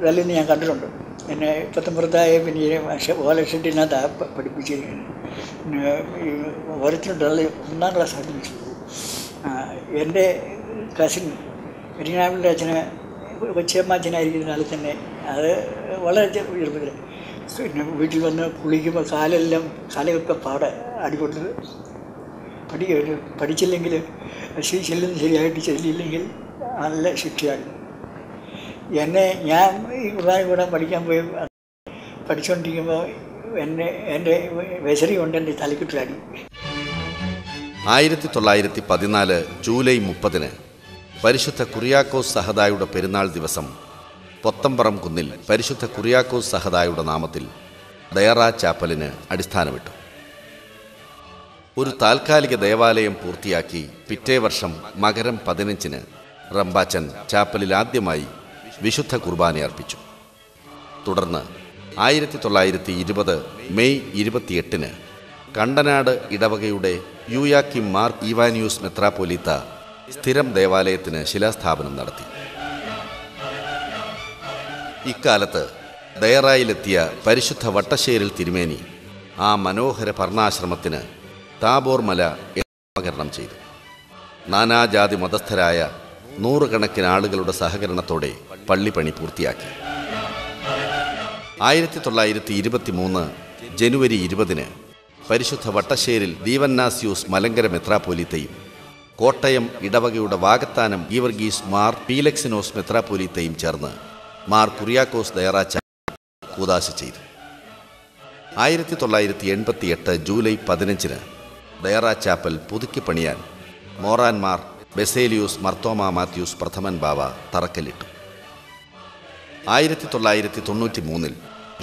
Speaker 7: തല്ലുന്ന ഞാൻ കണ്ടിട്ടുണ്ട്. എന്നെ പത്തമ്പുറത്തായ പിന്നെ ഓലക്ഷത്തിനകത്ത് പഠിപ്പിച്ചിരിക്കുന്നത്. ഓരോരുത്തരും തള്ളി 1-ാം ക്ലാസ് പഠിപ്പിച്ചു. എൻ്റെ കസിൻ പെരിങ്ങാവിൻ്റെ അച്ഛന് കൊച്ചിയമ്മ അച്ഛനായിരിക്കുന്ന തന്നെ അത് വളരെ ചെറുപ്പത്തിൽ പിന്നെ വീട്ടിൽ വന്ന് കുളിക്കുമ്പോൾ കാലൊക്കെ പാടെ അടികൊണ്ട് പഠിച്ചില്ലെങ്കിൽ ചെല്ലുന്ന ശരിയായിട്ട് ചെല്ലിയില്ലെങ്കിൽ നല്ല ശിക്ഷയാണ്. ഞാൻ ഈ കുർബാന പഠിക്കാൻ പോയി പഠിച്ചുകൊണ്ടിരിക്കുമ്പോൾ എൻ്റെ വിശറി കൊണ്ട് എൻ്റെ തലക്കിട്ടാടി.
Speaker 1: 1914 ജൂലൈ 30 പരിശുദ്ധ കുറിയാക്കോസ് സഹദായുടെ പെരുന്നാൾ ദിവസം പൊത്തമ്പറം കുന്നിൽ പരിശുദ്ധ കുറിയാക്കോസ് സഹദായുടെ നാമത്തിൽ ദയറ ചാപ്പലിന് അടിസ്ഥാനമിട്ടു. ഒരു താൽക്കാലിക ദേവാലയം പൂർത്തിയാക്കി പിറ്റേ വർഷം മകരം 15 റമ്പാച്ചൻ ചാപ്പലിൽ ആദ്യമായി വിശുദ്ധ കുർബാന അർപ്പിച്ചു. തുടർന്ന് 1920 മെയ് 28 കണ്ടനാട് ഇടവകയുടെ യൂയാക്കിം മാർ ഈവാനിയൂസ് മെത്രാപ്പൊലീത്ത സ്ഥിരം ദേവാലയത്തിന് ശിലാസ്ഥാപനം നടത്തി. ഇക്കാലത്ത് ദയറായിലെത്തിയ പരിശുദ്ധ വട്ടശ്ശേരിൽ തിരുമേനി ആ മനോഹര പർണാശ്രമത്തിന് താബോർ മല നാമകരണം ചെയ്തു. നാനാജാതി മതസ്ഥരായ 100 കണക്കിന് ആളുകളുടെ സഹകരണത്തോടെ പള്ളിപ്പണി പൂർത്തിയാക്കി. 1923 ജനുവരി 20 പരിശുദ്ധ വട്ടശ്ശേരിൽ ദീവന്നാസ്യൂസ് മലങ്കര മെത്രാപ്പൊലീത്തയും കോട്ടയം ഇടവകയുടെ വാകത്താനം ഗീവർഗീസ് മാർ പീലക്സിനോസ് മെത്രാപ്പൊലീത്തയും ചേർന്ന് മാർ കുറിയാക്കോസ് ദയറാച്ച കൂദാശ ചെയ്തു. 1988 ജൂലൈ 15 ദയറ ചാപ്പൽ പുതുക്കി പണിയാൻ മോറാൻമാർ ബെസേലിയൂസ് മർത്തോമ മാത്യൂസ് പ്രഥമൻ ബാവ തറക്കല്ലിട്ടു. 1993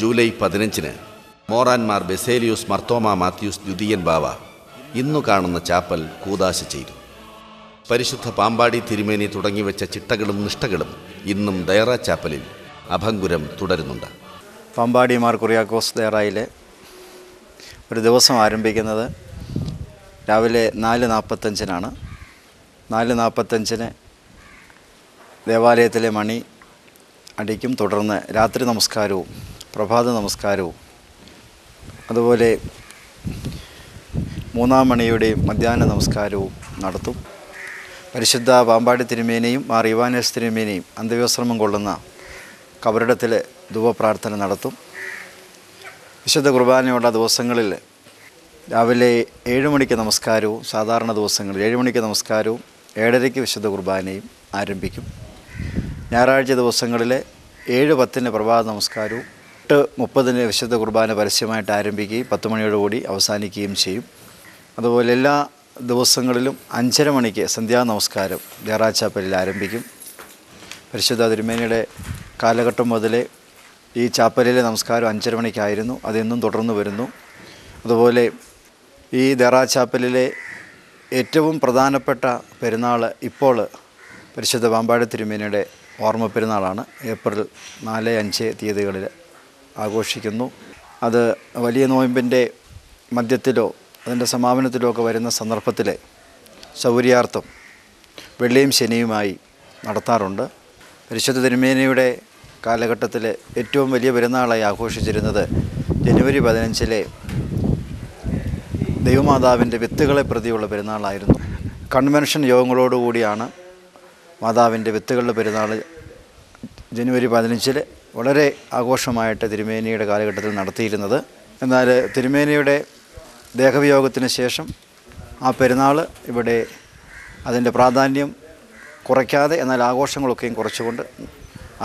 Speaker 1: ജൂലൈ 15 മോറാൻമാർ ബെസേലിയൂസ് മർത്തോമ മാത്യൂസ് ദ്വിതീയൻ ബാവ ഇന്നു കാണുന്ന ചാപ്പൽ കൂദാശ ചെയ്തു. പരിശുദ്ധ പാമ്പാടി തിരുമേനി തുടങ്ങിവെച്ച ചിട്ടകളും നിഷ്ഠകളും ഇന്നും ദയറ ചാപ്പലിൽ അഭംഗുരം തുടരുന്നുണ്ട്.
Speaker 8: പാമ്പാടി മാർ കുറിയാക്കോസ് ദയറായിലെ ഒരു ദിവസം ആരംഭിക്കുന്നത് രാവിലെ 4:45 4:45 ദേവാലയത്തിലെ മണി അടിക്കും. തുടർന്ന് രാത്രി നമസ്കാരവും പ്രഭാത നമസ്കാരവും അതുപോലെ 3-ാം മണിയുടെയും മധ്യാഹ്ന നമസ്കാരവും നടത്തും. പരിശുദ്ധ പാമ്പാടി തിരുമേനിയും മാർ ഇവാനേസ് തിരുമേനിയും അന്ത്യവിശ്രമം കൊള്ളുന്ന കബറിടത്തിൽ ധൂപപ്രാർത്ഥന നടത്തും. വിശുദ്ധ കുർബാനയുള്ള ദിവസങ്ങളിൽ രാവിലെ 7 മണിക്ക് നമസ്കാരവും, സാധാരണ ദിവസങ്ങളിൽ 7 മണിക്ക് നമസ്കാരവും 7:30 വിശുദ്ധ കുർബാനയും ആരംഭിക്കും. ഞായറാഴ്ച ദിവസങ്ങളിൽ 7:10 പ്രഭാത നമസ്കാരവും 8:30 വിശുദ്ധ കുർബാന പരസ്യമായിട്ട് ആരംഭിക്കുകയും 10 മണിയോടുകൂടി അവസാനിക്കുകയും ചെയ്യും. അതുപോലെ എല്ലാ ദിവസങ്ങളിലും 5:30 മണിക്ക് സന്ധ്യാനമസ്കാരം ദേറാ ചാപ്പലിൽ ആരംഭിക്കും. പരിശുദ്ധ തിരുമേനിയുടെ കാലഘട്ടം മുതലേ ഈ ചാപ്പലിലെ നമസ്കാരം 5:30 മണിക്കായിരുന്നു. അതെന്നും തുടർന്നു വരുന്നു. അതുപോലെ ഈ ദേറാ ചാപ്പലിലെ ഏറ്റവും പ്രധാനപ്പെട്ട പെരുന്നാൾ ഇപ്പോൾ പരിശുദ്ധ പാമ്പാടി തിരുമേനിയുടെ ഓർമ്മ പെരുന്നാളാണ്. ഏപ്രിൽ 4, 5 തീയതികളിൽ ആഘോഷിക്കുന്നു. അത് വലിയ നോയമ്പിൻ്റെ മധ്യത്തിലോ അതിൻ്റെ സമാപനത്തിലോ ഒക്കെ വരുന്ന സന്ദർഭത്തിൽ ശൗര്യാർത്ഥം വെള്ളിയും ശനിയുമായി നടത്താറുണ്ട്. പരിശുദ്ധ തിരുമേനിയുടെ കാലഘട്ടത്തിൽ ഏറ്റവും വലിയ പെരുന്നാളായി ആഘോഷിച്ചിരുന്നത് ജനുവരി 15 ദൈവമാതാവിൻ്റെ വിത്തുകളെ പ്രതിയുള്ള പെരുന്നാളായിരുന്നു. കൺവെൻഷൻ യോഗങ്ങളോടുകൂടിയാണ് മാതാവിൻ്റെ വിത്തുകളുടെ പെരുന്നാൾ ജനുവരി 15 വളരെ ആഘോഷമായിട്ട് തിരുമേനിയുടെ കാലഘട്ടത്തിൽ നടത്തിയിരുന്നത്. എന്നാൽ തിരുമേനിയുടെ ദേഹവിയോഗത്തിന് ശേഷം ആ പെരുന്നാൾ ഇവിടെ അതിൻ്റെ പ്രാധാന്യം കുറയ്ക്കാതെ എന്നാൽ ആഘോഷങ്ങളൊക്കെയും കുറച്ചുകൊണ്ട്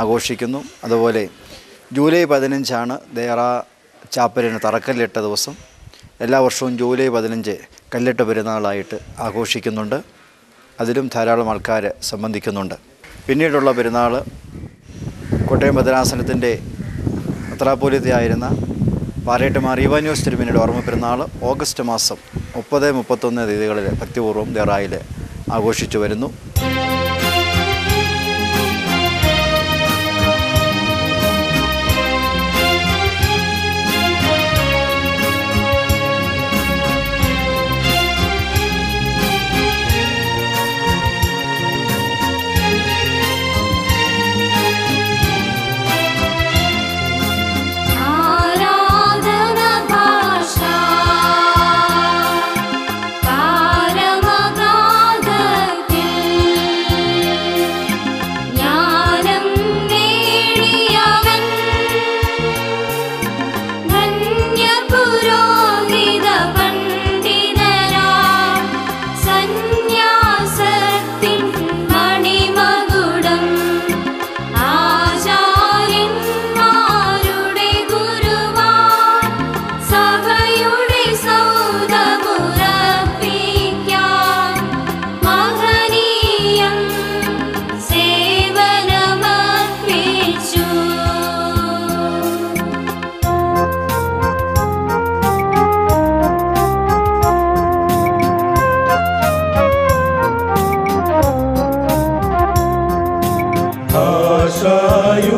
Speaker 8: ആഘോഷിക്കുന്നു. അതുപോലെ ജൂലൈ 15 ദേറാ ചാപ്പലിന് തറക്കല്ലിട്ട ദിവസം. എല്ലാ വർഷവും ജൂലൈ 15 കല്ലിട്ട പെരുന്നാളായിട്ട് ആഘോഷിക്കുന്നുണ്ട്. അതിലും ധാരാളം ആൾക്കാർ സംബന്ധിക്കുന്നുണ്ട്. പിന്നീടുള്ള പെരുന്നാൾ കോട്ടയം ഭദ്രാസനത്തിൻ്റെ മെത്രാപ്പോലീത്തയായിരുന്ന പാറേട്ട് മാർ ഈവാനിയോസ് തിരുമേനിയുടെ ഓർമ്മ പെരുന്നാൾ ഓഗസ്റ്റ് മാസം 30, 31 തീയതികളിൽ ഭക്തിപൂർവ്വം ദേറായിൽ ആഘോഷിച്ചു വരുന്നു.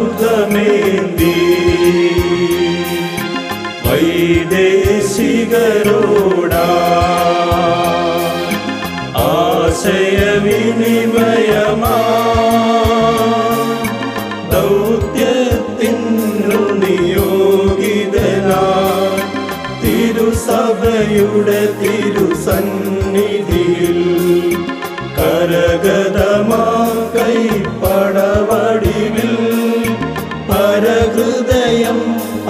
Speaker 6: ആശായുധമേന്തി വൈദേശികരോടാ ആശയവിനിമയമാ ദൗത്യത്തിനു നിയോഗിതനാ തിരുസഭയുടെ തിരുസന്നിധിയിൽ കരഗതമാ കൈപ്പടവടിവിൽ പരഹൃദയം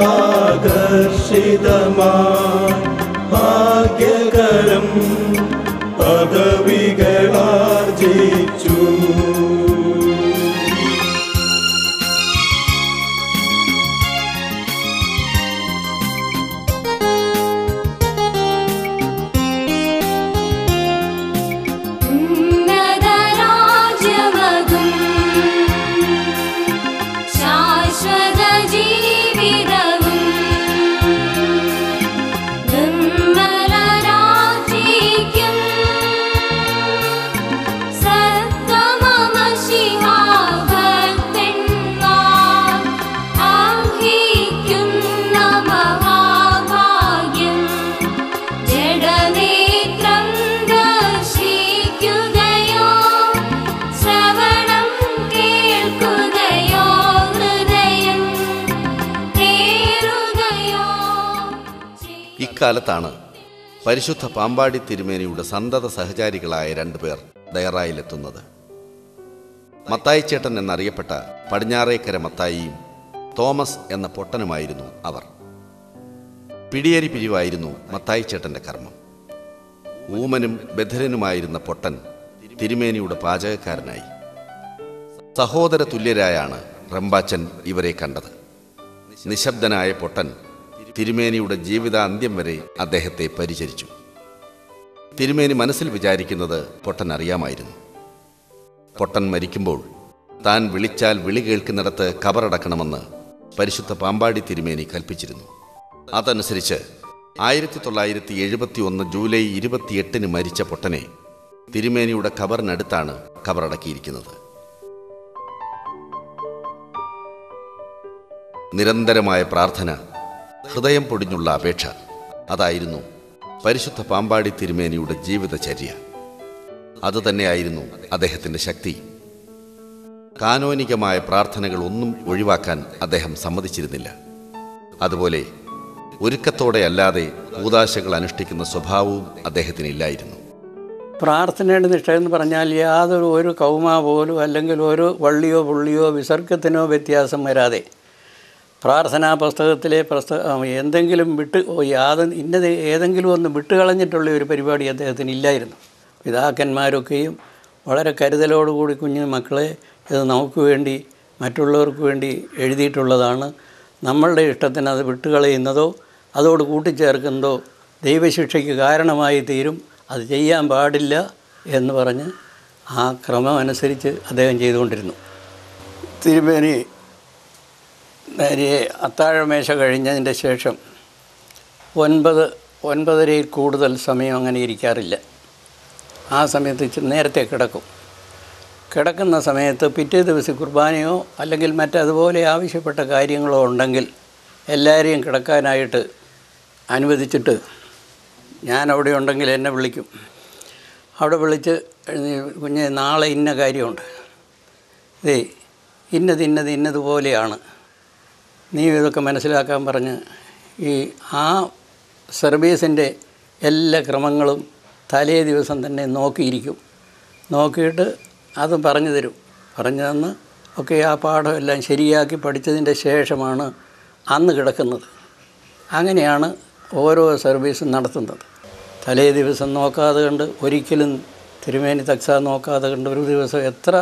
Speaker 6: ആകർഷിതമാ ഭാഗ്യകരം പദവികളാർജിച്ചു.
Speaker 1: ഇക്കാലത്താണ് പരിശുദ്ധ പാമ്പാടി തിരുമേനിയുടെ സന്തത സഹചാരികളായ 2 പേർ ദേറായിലെത്തുന്നത്. മത്തായിച്ചേട്ടൻ എന്നറിയപ്പെട്ട പടിഞ്ഞാറേക്കര മത്തായിയും തോമസ് എന്ന പൊട്ടനുമായിരുന്നു അവർ. പിടിയേരി പിരിവായിരുന്നു മത്തായിച്ചേട്ടൻ്റെ കർമ്മം. ഊമനും ബധിരനുമായിരുന്ന പൊട്ടൻ തിരുമേനിയുടെ പാചകക്കാരനായി. സഹോദര തുല്യരായാണ് റമ്പാച്ചൻ ഇവരെ കണ്ടത്. നിശബ്ദനായ പൊട്ടൻ തിരുമേനിയുടെ ജീവിതാന്ത്യം വരെ അദ്ദേഹത്തെ പരിചരിച്ചു. തിരുമേനി മനസ്സിൽ വിചാരിക്കുന്നത് പൊട്ടൻ അറിയാമായിരുന്നു. പൊട്ടൻ മരിക്കുമ്പോൾ താൻ വിളിച്ചാൽ വിളി കേൾക്കുന്നിടത്ത് കബറടക്കണമെന്ന് പരിശുദ്ധ പാമ്പാടി തിരുമേനി കൽപ്പിച്ചിരുന്നു. അതനുസരിച്ച് 1971 ജൂലൈ 28 മരിച്ച പൊട്ടനെ തിരുമേനിയുടെ ഖബറിനടുത്താണ് ഖബറടക്കിയിരിക്കുന്നത്. നിരന്തരമായ പ്രാർത്ഥന, ഹൃദയം പൊടിഞ്ഞുള്ള അപേക്ഷ, അതായിരുന്നു പരിശുദ്ധ പാമ്പാടി തിരുമേനിയുടെ ജീവിതചര്യ. അതുതന്നെയായിരുന്നു അദ്ദേഹത്തിൻ്റെ ശക്തി. കാനോനികമായ പ്രാർത്ഥനകൾ ഒന്നും ഒഴിവാക്കാൻ അദ്ദേഹം സമ്മതിച്ചിരുന്നില്ല. അതുപോലെ ഒരുക്കത്തോടെ അല്ലാതെ കൂദാശകൾ അനുഷ്ഠിക്കുന്ന സ്വഭാവവും അദ്ദേഹത്തിനില്ലായിരുന്നു.
Speaker 5: പ്രാർത്ഥനയുടെ നിഷ്ഠ എന്ന് പറഞ്ഞാൽ ഒരു കൗമ പോലും അല്ലെങ്കിൽ ഒരു വള്ളിയോ പുള്ളിയോ വിസർഗത്തിനോ വ്യത്യാസം വരാതെ പ്രാർത്ഥനാ പുസ്തകത്തിലെ എന്തെങ്കിലും ഏതെങ്കിലും ഒന്ന് വിട്ടുകളഞ്ഞിട്ടുള്ള ഒരു പരിപാടി അദ്ദേഹത്തിന് ഇല്ലായിരുന്നു. പിതാക്കന്മാരൊക്കെയും വളരെ കരുതലോടുകൂടി കുഞ്ഞു മക്കളെ ഇത് നമുക്ക് വേണ്ടി മറ്റുള്ളവർക്ക് വേണ്ടി എഴുതിയിട്ടുള്ളതാണ്. നമ്മളുടെ ഇഷ്ടത്തിന് അത് വിട്ടുകളയുന്നതോ അതോട് കൂട്ടിച്ചേർക്കുന്നതോ ദൈവശിക്ഷയ്ക്ക് കാരണമായി തീരും, അത് ചെയ്യാൻ പാടില്ല എന്ന് പറഞ്ഞ് ആ ക്രമം അനുസരിച്ച് അദ്ദേഹം ചെയ്തുകൊണ്ടിരുന്നു. തിരുമേനി നേരെ അത്താഴമേശ കഴിഞ്ഞതിൻ്റെ ശേഷം 9-9:30 കൂടുതൽ സമയം അങ്ങനെ ഇരിക്കാറില്ല. ആ സമയത്ത് നേരത്തെ കിടക്കും. കിടക്കുന്ന സമയത്ത് പിറ്റേ ദിവസം കുർബാനയോ അല്ലെങ്കിൽ മറ്റതുപോലെ ആവശ്യപ്പെട്ട കാര്യങ്ങളോ ഉണ്ടെങ്കിൽ എല്ലാവരെയും കിടക്കാനായിട്ട് അനുവദിച്ചിട്ട് ഞാൻ അവിടെ ഉണ്ടെങ്കിൽ എന്നെ വിളിക്കും. അവിടെ വിളിച്ച് കുഞ്ഞെ നാളെ ഇന്ന കാര്യമുണ്ട്, ഇന്നതുപോലെയാണ്, നീ ഇതൊക്കെ മനസ്സിലാക്കാൻ പറഞ്ഞ് ആ സർവീസിൻ്റെ എല്ലാ ക്രമങ്ങളും തലേ ദിവസം തന്നെ നോക്കിയിരിക്കും. നോക്കിയിട്ട് അത് പറഞ്ഞു തരും. പറഞ്ഞു തന്ന് ഒക്കെ ആ പാഠമെല്ലാം ശരിയാക്കി പഠിച്ചതിൻ്റെ ശേഷമാണ് അന്ന് കിടക്കുന്നത്. അങ്ങനെയാണ് ഓരോ സർവീസും നടത്തുന്നത്. തലേ ദിവസം നോക്കാതെ കണ്ട് ഒരിക്കലും തിരുമേനി തക്സ നോക്കാതെ കണ്ട് ഒരു ദിവസം എത്ര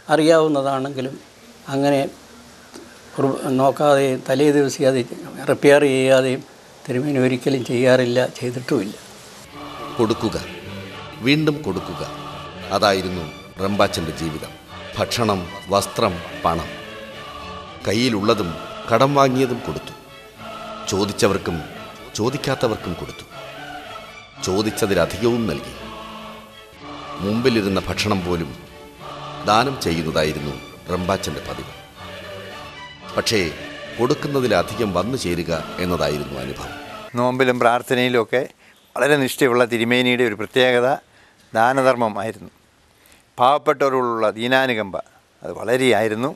Speaker 5: അറിയാവുന്നതാണെങ്കിലും അങ്ങനെ നോക്കാതെയും തലേ ദിവസം അത് റിപ്പയർ ചെയ്യാതെയും തിരുമേനി ഒരിക്കലും ചെയ്യാറില്ല, ചെയ്തിട്ടുമില്ല.
Speaker 1: കൊടുക്കുക, വീണ്ടും കൊടുക്കുക, അതായിരുന്നു റമ്പാച്ചൻ്റെ ജീവിതം. ഭക്ഷണം, വസ്ത്രം, പണം, കയ്യിലുള്ളതും കടം വാങ്ങിയതും കൊടുത്തു. ചോദിച്ചവർക്കും ചോദിക്കാത്തവർക്കും കൊടുത്തു. ചോദിച്ചതിലധികവും നൽകി. മുമ്പിലിരുന്ന ഭക്ഷണം പോലും ദാനം ചെയ്യുന്നതായിരുന്നു റമ്പാച്ചൻ്റെ പതിവ്. പക്ഷേ കൊടുക്കുന്നതിലധികം വന്നു ചേരുക എന്നതായിരുന്നു അനുഭവം.
Speaker 8: നോമ്പിലും പ്രാർത്ഥനയിലുമൊക്കെ വളരെ നിഷ്ഠയുള്ള തിരുമേനിയുടെ ഒരു പ്രത്യേകത ദാനധർമ്മം ആയിരുന്നു. പാവപ്പെട്ടവരോടുള്ള ദീനാനുകമ്പ അത് വളരെയായിരുന്നു.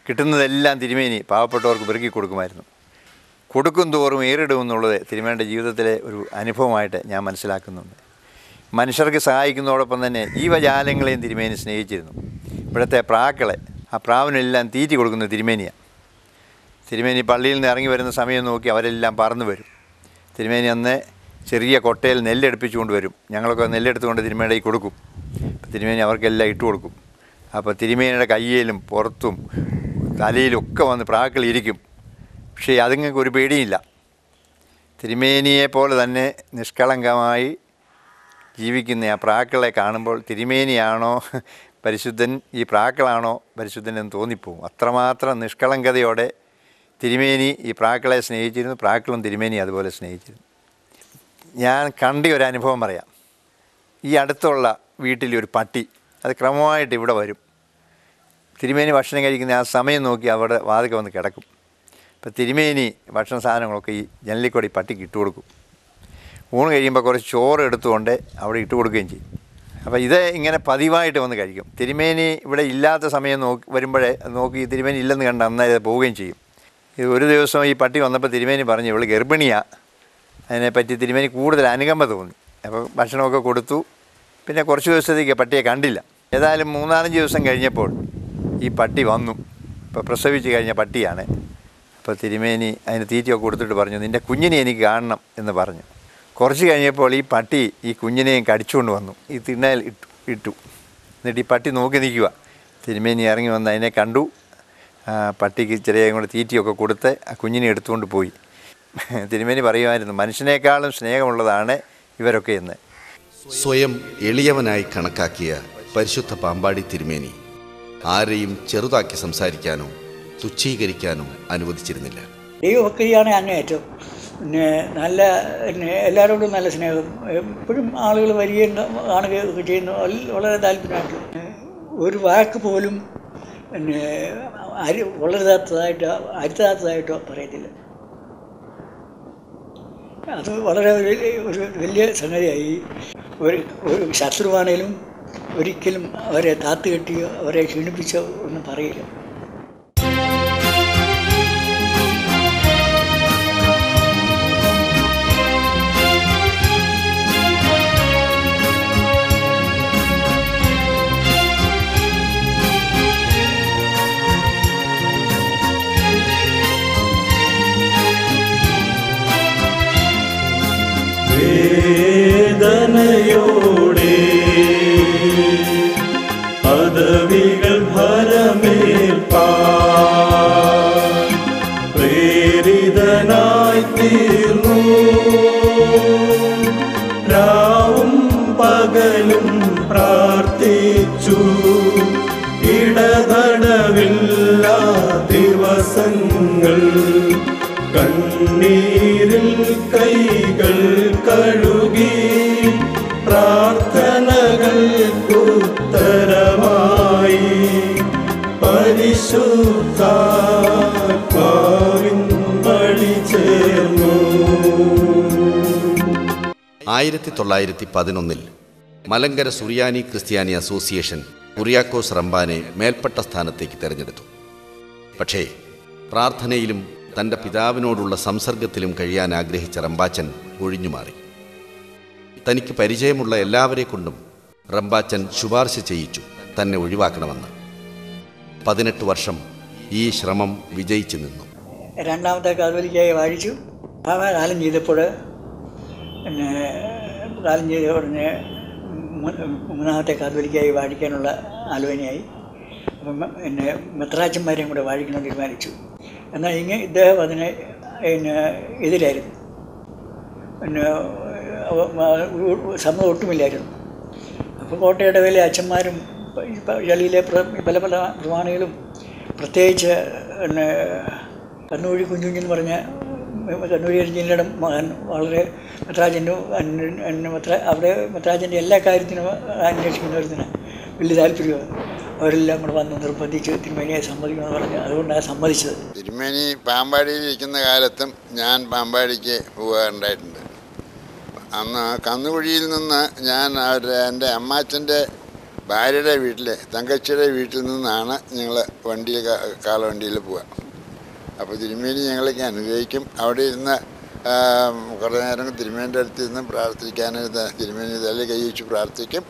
Speaker 8: കിട്ടുന്നതെല്ലാം തിരുമേനി പാവപ്പെട്ടവർക്ക് പെറുക്കി കൊടുക്കുമായിരുന്നു. കൊടുക്കും തോറും ഏറിടുമെന്നുള്ളത് തിരുമേനിയുടെ ജീവിതത്തിലെ ഒരു അനുഭവമായിട്ട് ഞാൻ മനസ്സിലാക്കുന്നുണ്ട്. മനുഷ്യർക്ക് സഹായിക്കുന്നതോടൊപ്പം തന്നെ ജീവജാലങ്ങളെയും തിരുമേനി സ്നേഹിച്ചിരുന്നു. ഇവിടുത്തെ പ്രാക്കളെ, ആ പ്രാവിനെല്ലാം തീറ്റി കൊടുക്കുന്നത് തിരുമേനിയാണ്. തിരുമേനി പള്ളിയിൽ നിന്ന് ഇറങ്ങി വരുന്ന സമയം നോക്കി അവരെല്ലാം പറന്നു വരും. തിരുമേനി അന്ന് ചെറിയ കൊട്ടയിൽ നെല്ലെടുപ്പിച്ചുകൊണ്ട് വരും. ഞങ്ങളൊക്കെ നെല്ലെടുത്തുകൊണ്ട് തിരുമേനിയുടെ കൊടുക്കും. തിരുമേനി അവർക്കെല്ലാം ഇട്ട് കൊടുക്കും. അപ്പോൾ തിരുമേനിയുടെ കയ്യിലും പുറത്തും തലയിലൊക്കെ വന്ന് പ്രാക്കളിരിക്കും. പക്ഷേ അതുങ്ങൾക്ക് ഒരു പേടിയില്ല. തിരുമേനിയെപ്പോലെ തന്നെ നിഷ്കളങ്കമായി ജീവിക്കുന്ന ആ പ്രാക്കളെ കാണുമ്പോൾ തിരുമേനിയാണോ പരിശുദ്ധൻ, ഈ പ്രാക്കളാണോ പരിശുദ്ധൻ എന്ന് തോന്നിപ്പോവും. അത്രമാത്രം നിഷ്കളങ്കതയോടെ തിരുമേനി ഈ പ്രാക്കളെ സ്നേഹിച്ചിരുന്നു. പ്രാക്കളും തിരുമേനി അതുപോലെ സ്നേഹിച്ചിരുന്നു. ഞാൻ കണ്ട ഒരു അനുഭവം പറയാം. ഈ അടുത്തുള്ള വീട്ടിലൊരു പട്ടി, അത് ക്രമമായിട്ട് ഇവിടെ വരും. തിരുമേനി ഭക്ഷണം കഴിക്കുന്ന ആ സമയം നോക്കി അവിടെ വാതിൽക്ക് വന്ന് കിടക്കും. അപ്പോൾ തിരുമേനി ഭക്ഷണ സാധനങ്ങളൊക്കെ ഈ ജനലിക്കൂടെ ഈ പട്ടിക്ക് ഇട്ട് കൊടുക്കും. ഊണ് കഴിയുമ്പോൾ കുറച്ച് ചോറ് എടുത്തുകൊണ്ട് അവിടെ ഇട്ട് കൊടുക്കുകയും ചെയ്യും. അപ്പോൾ ഇത് ഇങ്ങനെ പതിവായിട്ട് വന്ന് കഴിക്കും. തിരുമേനി ഇവിടെ ഇല്ലാത്ത സമയം വരുമ്പോഴേ നോക്കി തിരുമേനി ഇല്ലെന്ന് കണ്ട് അന്നേരം പോവുകയും ചെയ്യും. ഇത് ഒരു ദിവസം ഈ പട്ടി വന്നപ്പോൾ തിരുമേനി പറഞ്ഞു ഇവൾ ഗർഭിണിയാണ്. അതിനെപ്പറ്റി തിരുമേനി കൂടുതൽ അനുകമ്പ തോന്നി. അപ്പോൾ ഭക്ഷണമൊക്കെ കൊടുത്തു. പിന്നെ കുറച്ച് ദിവസത്തേക്ക് പട്ടിയെ കണ്ടില്ല. ഏതായാലും 3-4 ദിവസം കഴിഞ്ഞപ്പോൾ ഈ പട്ടി വന്നു. ഇപ്പോൾ പ്രസവിച്ച് കഴിഞ്ഞ പട്ടിയാണ്. അപ്പോൾ തിരുമേനി അതിന് തീറ്റയൊക്കെ കൊടുത്തിട്ട് പറഞ്ഞു നിൻ്റെ കുഞ്ഞിനെ എനിക്ക് കാണണം എന്ന് പറഞ്ഞു. കുറച്ച് കഴിഞ്ഞപ്പോൾ ഈ പട്ടി ഈ കുഞ്ഞിനെയും കടിച്ചുകൊണ്ട് വന്നു. ഈ തിണ്ണയിൽ ഇട്ടു. എന്നിട്ട് ഈ പട്ടി നോക്കി നിൽക്കുക. തിരുമേനി ഇറങ്ങി വന്ന് അതിനെ കണ്ടു. പട്ടിക്ക് ചെറിയ കൂടെ തീറ്റയൊക്കെ കൊടുത്ത് ആ കുഞ്ഞിനെ എടുത്തുകൊണ്ട് പോയി. തിരുമേനി പറയുമായിരുന്നു മനുഷ്യനേക്കാളും സ്നേഹമുള്ളതാണ് ഇവരൊക്കെ എന്ന്.
Speaker 1: സ്വയം എളിയവനായി കണക്കാക്കിയ പരിശുദ്ധ പാമ്പാടി തിരുമേനി ആരെയും ചെറുതാക്കി സംസാരിക്കാനോ തുച്ഛീകരിക്കാനോ അനുവദിച്ചിരുന്നില്ല.
Speaker 7: ദൈവഭക്തിയാണ് അങ്ങേയറ്റം. പിന്നെ നല്ല എല്ലാവരോടും നല്ല സ്നേഹം. എപ്പോഴും ആളുകൾ വരികയും കാണുകയൊക്കെ ചെയ്യുന്നു. വളരെ താല്പര്യമായിട്ട് ഒരു വാക്ക് പോലും പിന്നെ അരുതാത്തതായിട്ടോ പറയത്തില്ല. അത് വളരെ ഒരു വലിയ സംഗതിയായി. ഒരു ശത്രുവാണേലും ഒരിക്കലും അവരെ താത്തുകെട്ടിയോ അവരെ ക്ഷീണിപ്പിച്ചോ ഒന്നും പറയില്ല.
Speaker 6: വേദനയോടെ പദവികൾ ഭരമേൽപ്പാൻ പ്രേരിതനായി തീർന്നു. രാവും പകലും പ്രാർത്ഥിച്ചു, ഇടതടവില്ലാ ദിവസങ്ങൾ കണ്ണീരിൽ കൈകൾ കഴുകി പ്രാർത്ഥനകൾക്കുത്തരമായി പരിശുദ്ധാത്മാവിൻ വഴി ചേർന്നു.
Speaker 1: 1911 മലങ്കര സുറിയാനി ക്രിസ്ത്യാനി അസോസിയേഷൻ കുര്യാക്കോസ് റമ്പാനെ മേൽപ്പെട്ട സ്ഥാനത്തേക്ക് തിരഞ്ഞെടുത്തു. പക്ഷേ പ്രാർത്ഥനയിലും തൻ്റെ പിതാവിനോടുള്ള സംസർഗത്തിലും കഴിയാൻ ആഗ്രഹിച്ച റമ്പാച്ചൻ ഒഴിഞ്ഞുമാറി. തനിക്ക് പരിചയമുള്ള എല്ലാവരെ കൊണ്ടും റമ്പാച്ചൻ ശുപാർശ ചെയ്യിച്ചു തന്നെ ഒഴിവാക്കണമെന്ന്. 18 വർഷം ഈ ശ്രമം വിജയിച്ചു നിന്നു.
Speaker 7: രണ്ടാമത്തെ കാതോലിക്കായി വാഴിച്ചു. കാലം ചെയ്തപ്പോൾ പിന്നെ കാലം ചെയ്ത ഉടനെ മൂന്നാമത്തെ കാതോലിക്കായി വാഴിക്കാനുള്ള ആലോചനയായി. അപ്പം പിന്നെ മെത്രാച്ചന്മാരെയും കൂടെ വാഴിക്കണമെന്ന് തീരുമാനിച്ചു. എന്നാൽ ഇദ്ദേഹം അതിന് എതിരായിരുന്നു. പിന്നെ സമ്മതം ഒട്ടുമില്ലായിരുന്നു. അപ്പോൾ കോട്ടയുടെ വലിയ അച്ഛന്മാരും പള്ളിയിലെ പല പല പ്രമാണികളും, പ്രത്യേകിച്ച് പിന്നെ കണ്ണൂഴി കുഞ്ഞുഞ്ഞെന്ന് പറഞ്ഞ കണ്ണൂരി ജില്ലയുടെ മകൻ, വളരെ മെത്രാജൻ്റെ അവിടെ മെത്രാജൻ്റെ എല്ലാ കാര്യത്തിനും അന്വേഷിക്കുന്നവരുത്തിന് വലിയ താല്പര്യമാണ്. അവരെല്ലാം കൂടെ വന്ന് നിർബന്ധിച്ച് തിരുമേനിയെ സമ്മതിക്കുമെന്ന് പറഞ്ഞു. അതുകൊണ്ടാണ് സമ്മതിച്ചത്.
Speaker 9: തിരുമേനി പാമ്പാടിയിൽ ഇരിക്കുന്ന കാലത്തും ഞാൻ പാമ്പാടിക്ക് പോകാറുണ്ടായിട്ടുണ്ട്. അന്ന് കന്നുകുഴിയിൽ നിന്ന് ഞാൻ എൻ്റെ അമ്മാച്ചൻ്റെ ഭാര്യയുടെ വീട്ടിൽ, തങ്കച്ചിയുടെ വീട്ടിൽ നിന്നാണ് ഞങ്ങൾ കാളവണ്ടിയിൽ പോവുക. അപ്പോൾ തിരുമേനി ഞങ്ങളൊക്കെ അനുഗ്രഹിക്കും. അവിടെ ഇരുന്ന് കുറേ നേരം തിരുമേനിൻ്റെ അടുത്ത് ഇരുന്ന് പ്രാർത്ഥിക്കാനായിട്ട് തിരുമേനി തലയിൽ കൈ വെച്ച് പ്രാർത്ഥിക്കും.